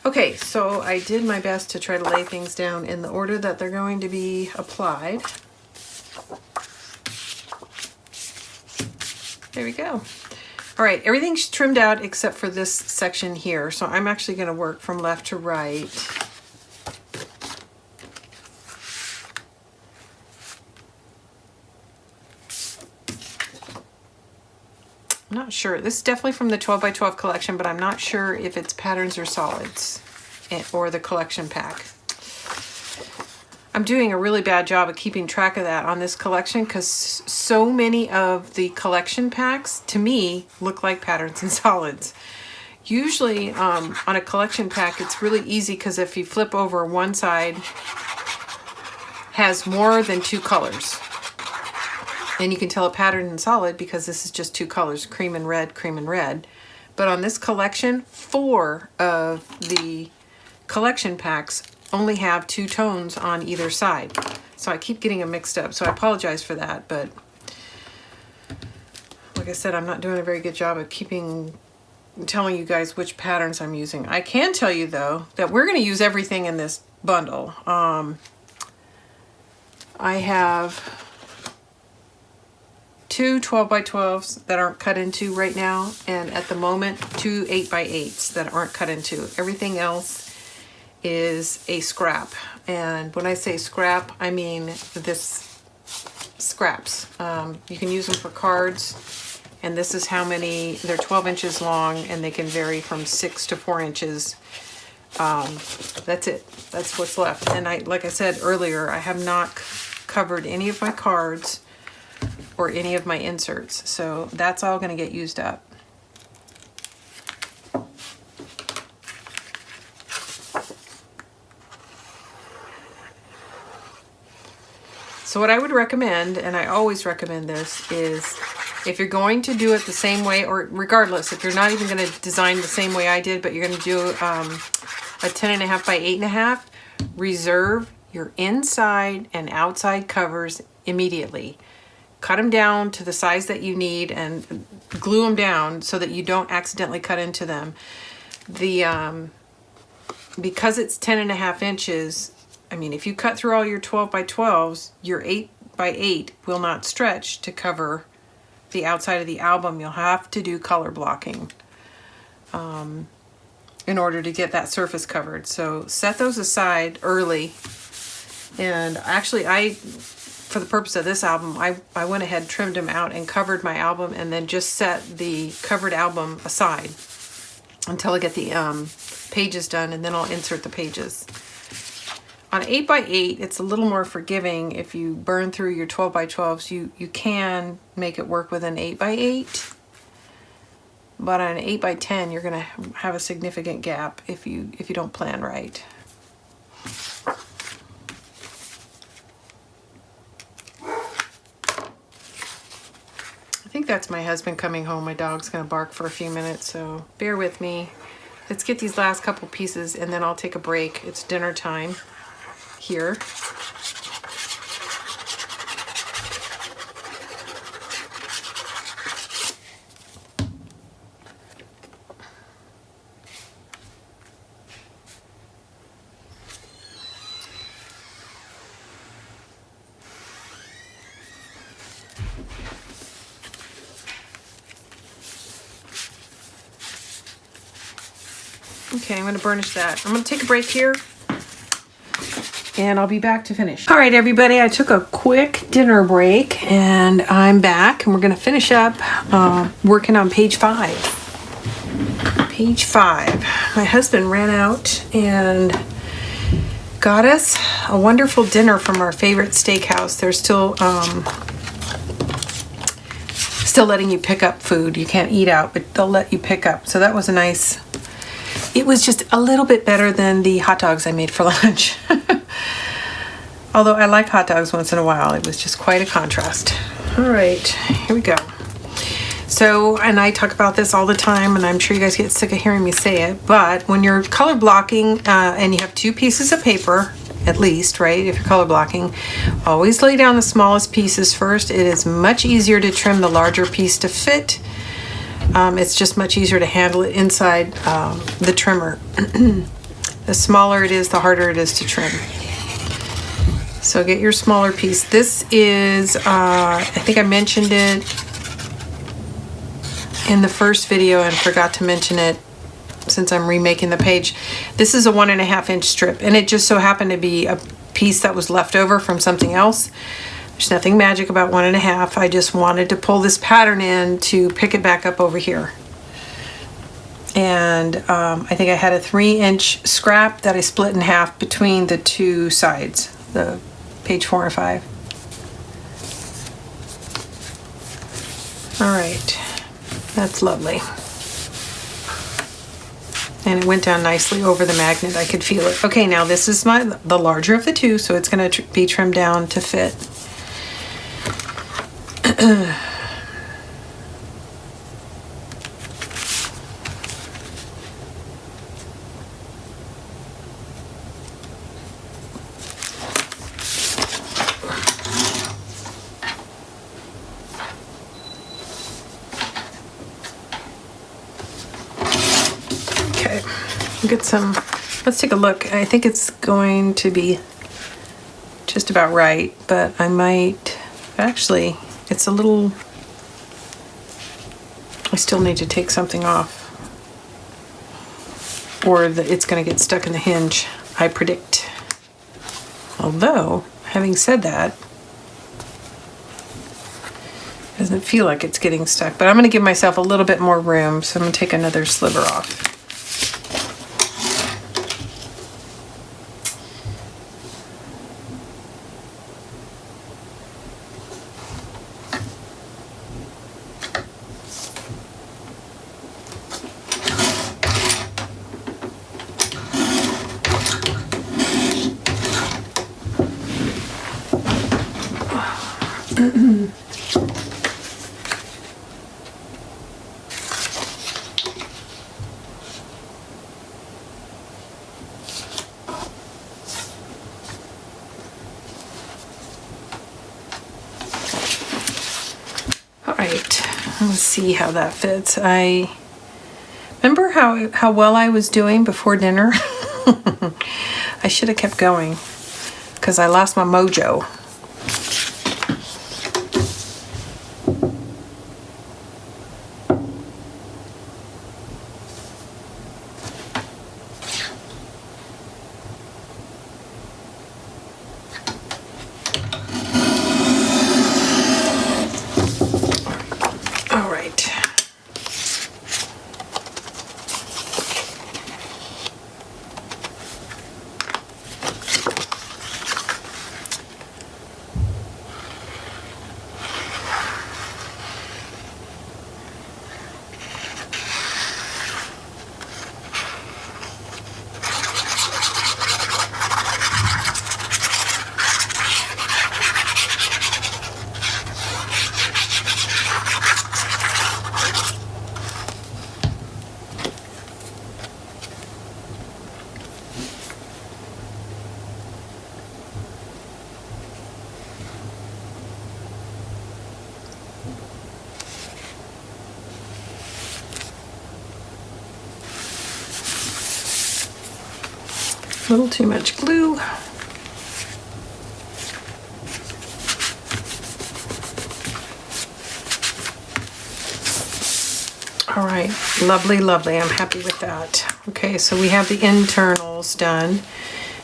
Okay, so I did my best to try to lay things down in the order that they're going to be applied. There we go. All right, everything's trimmed out except for this section here. So I'm actually gonna work from left to right. I'm not sure. This is definitely from the 12 by 12 collection, but I'm not sure if it's patterns or solids or the collection pack. I'm doing a really bad job of keeping track of that on this collection because so many of the collection packs, to me, look like patterns and solids. Usually on a collection pack, it's really easy because if you flip over, one side has more than 2 colors. And you can tell a pattern and solid because this is just 2 colors, cream and red, cream and red. But on this collection, 4 of the collection packs only have 2 tones on either side. So I keep getting them mixed up. So I apologize for that, but like I said, I'm not doing a very good job of telling you guys which patterns I'm using. I can tell you though that we're going to use everything in this bundle. I have 2 12x12s that aren't cut into right now, and at the moment 2 8x8s that aren't cut into. Everything else is a scrap, and when I say scrap, I mean this scraps. You can use them for cards, and this is how many. They're 12 inches long, and they can vary from 6 to 4 inches. That's it. That's what's left. And like I said earlier, I have not covered any of my cards or any of my inserts, so that's all going to get used up. So what I would recommend, and I always recommend this, is if you're going to do it the same way, or regardless, if you're not even going to design the same way I did, but you're going to do a 10.5 by 8.5, reserve your inside and outside covers immediately. Cut them down to the size that you need and glue them down so that you don't accidentally cut into them. Because it's 10.5 inches, I mean, if you cut through all your 12x12s, your 8x8 will not stretch to cover the outside of the album. You'll have to do color blocking in order to get that surface covered. So set those aside early. And actually, for the purpose of this album, I went ahead, trimmed them out, and covered my album, and then just set the covered album aside until I get the pages done, and then I'll insert the pages. On 8x8, it's a little more forgiving. If you burn through your 12x12s, you can make it work with an 8x8. But on an 8x10, you're going to have a significant gap if you don't plan right. I think that's my husband coming home. My dog's going to bark for a few minutes, so bear with me. Let's get these last couple pieces, and then I'll take a break. It's dinner time here. Okay, I'm going to burnish that. I'm going to take a break here, and I'll be back to finish. All right, everybody, I took a quick dinner break, and I'm back, and we're going to finish up working on page 5. Page 5. My husband ran out and got us a wonderful dinner from our favorite steakhouse. They're still letting you pick up food. You can't eat out, but they'll let you pick up. So that was a nice. It was just a little bit better than the hot dogs I made for lunch. Although I like hot dogs once in a while, it was just quite a contrast. All right, here we go. So, and I talk about this all the time, and I'm sure you guys get sick of hearing me say it, but when you're color blocking and you have 2 pieces of paper, at least, right, if you're color blocking, always lay down the smallest pieces first. It is much easier to trim the larger piece to fit. It's just much easier to handle it inside the trimmer. The smaller it is, the harder it is to trim. So get your smaller piece. This is, I think I mentioned it in the first video and forgot to mention it since I'm remaking the page. This is a 1.5 inch strip, and it just so happened to be a piece that was left over from something else. There's nothing magic about 1.5. I just wanted to pull this pattern in to pick it back up over here. And I think I had a 3-inch scrap that I split in half between the 2 sides, the page 4 and 5. All right, that's lovely. And it went down nicely over the magnet. I could feel it. Okay, now this is the larger of the 2, so it's going to be trimmed down to fit. Get some, let's take a look. I think it's going to be just about right, but I might, actually, it's a little, I still need to take something off. Or it's going to get stuck in the hinge, I predict. Although, having said that, it doesn't feel like it's getting stuck, but I'm going to give myself a little bit more room, so I'm going to take another sliver off. Let's see how that fits. I remember how well I was doing before dinner. I should have kept going because I lost my mojo. A little too much glue. All right, lovely, lovely. I'm happy with that. Okay, so we have the internals done.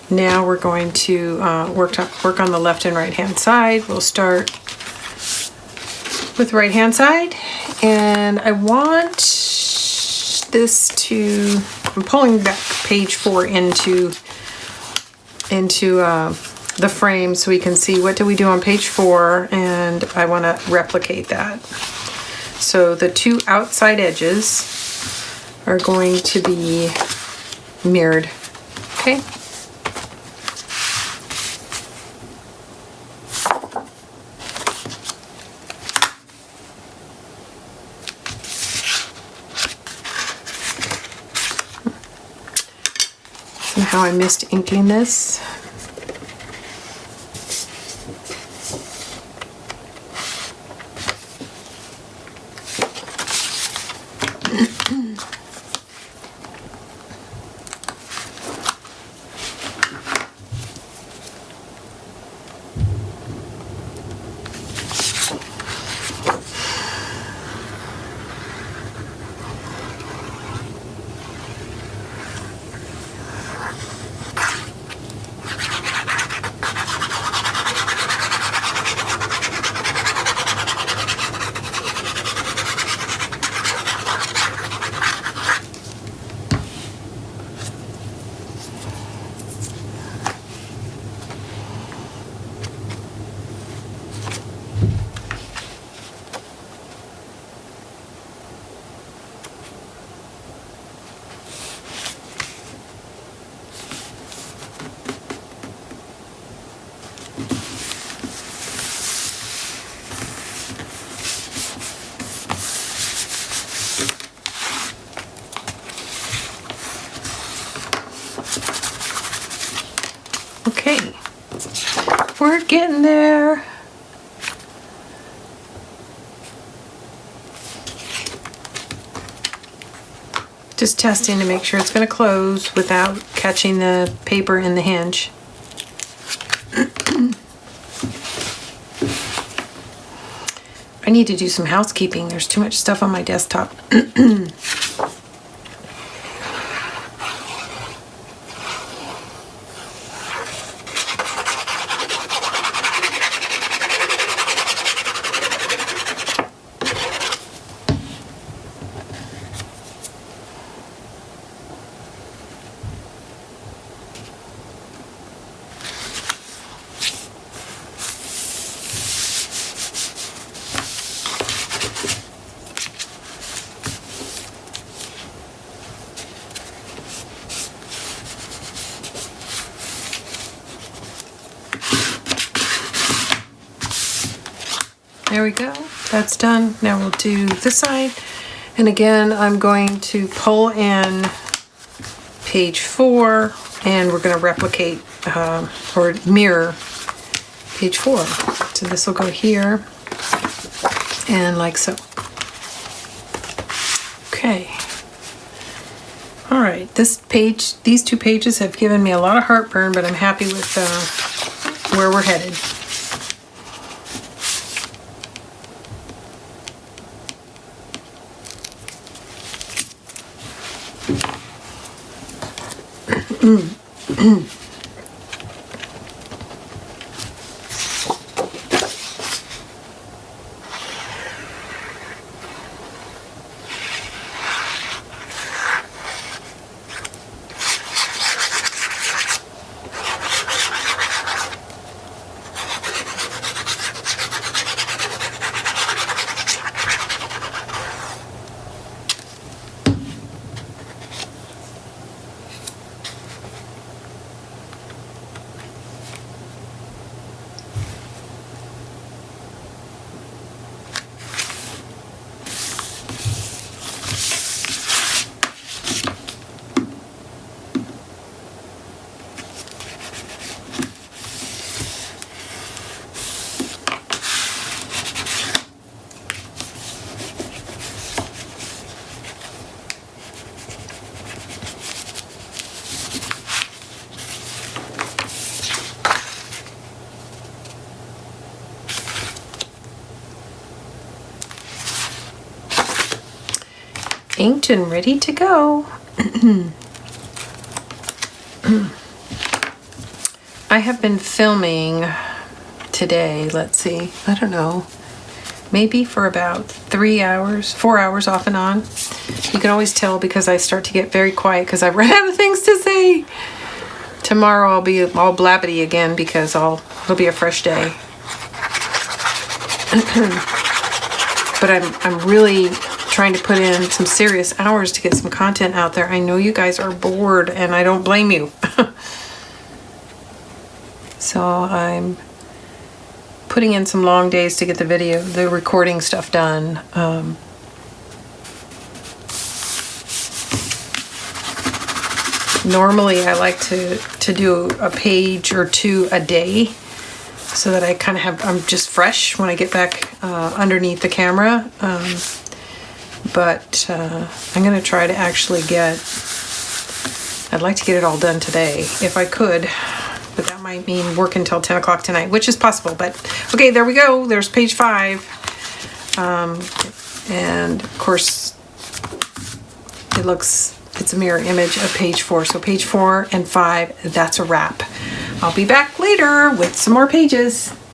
Now we're going to work on the left and right hand side. We'll start with right hand side, and I want this to, I'm pulling back page 4 into the frame so we can see what do we do on page 4, and I want to replicate that. So the two outside edges are going to be mirrored. Okay. Somehow I missed inking this. Okay, we're getting there. Just testing to make sure it's going to close without catching the paper in the hinge. I need to do some housekeeping. There's too much stuff on my desktop. There we go, that's done. Now we'll do this side. And again, I'm going to pull in page 4 and we're gonna replicate or mirror page 4. So this will go here and like so. Okay. All right, this page, these 2 pages have given me a lot of heartburn, but I'm happy with where we're headed. Inked and ready to go. I have been filming today, let's see, I don't know, maybe for about 3 hours, 4 hours off and on. You can always tell because I start to get very quiet because I've run out of things to say. Tomorrow I'll be all blabbity again because it'll be a fresh day. But I'm really trying to put in some serious hours to get some content out there. I know you guys are bored and I don't blame you. So I'm putting in some long days to get the recording stuff done. Normally I like to do a page or 2 a day so that I kind of I'm just fresh when I get back underneath the camera. But I'm going to try to actually I'd like to get it all done today if I could, but that might mean work until 10 o'clock tonight, which is possible. But okay, there we go. There's page 5. And of course, it's a mirror image of page 4. So page 4 and 5, that's a wrap. I'll be back later with some more pages.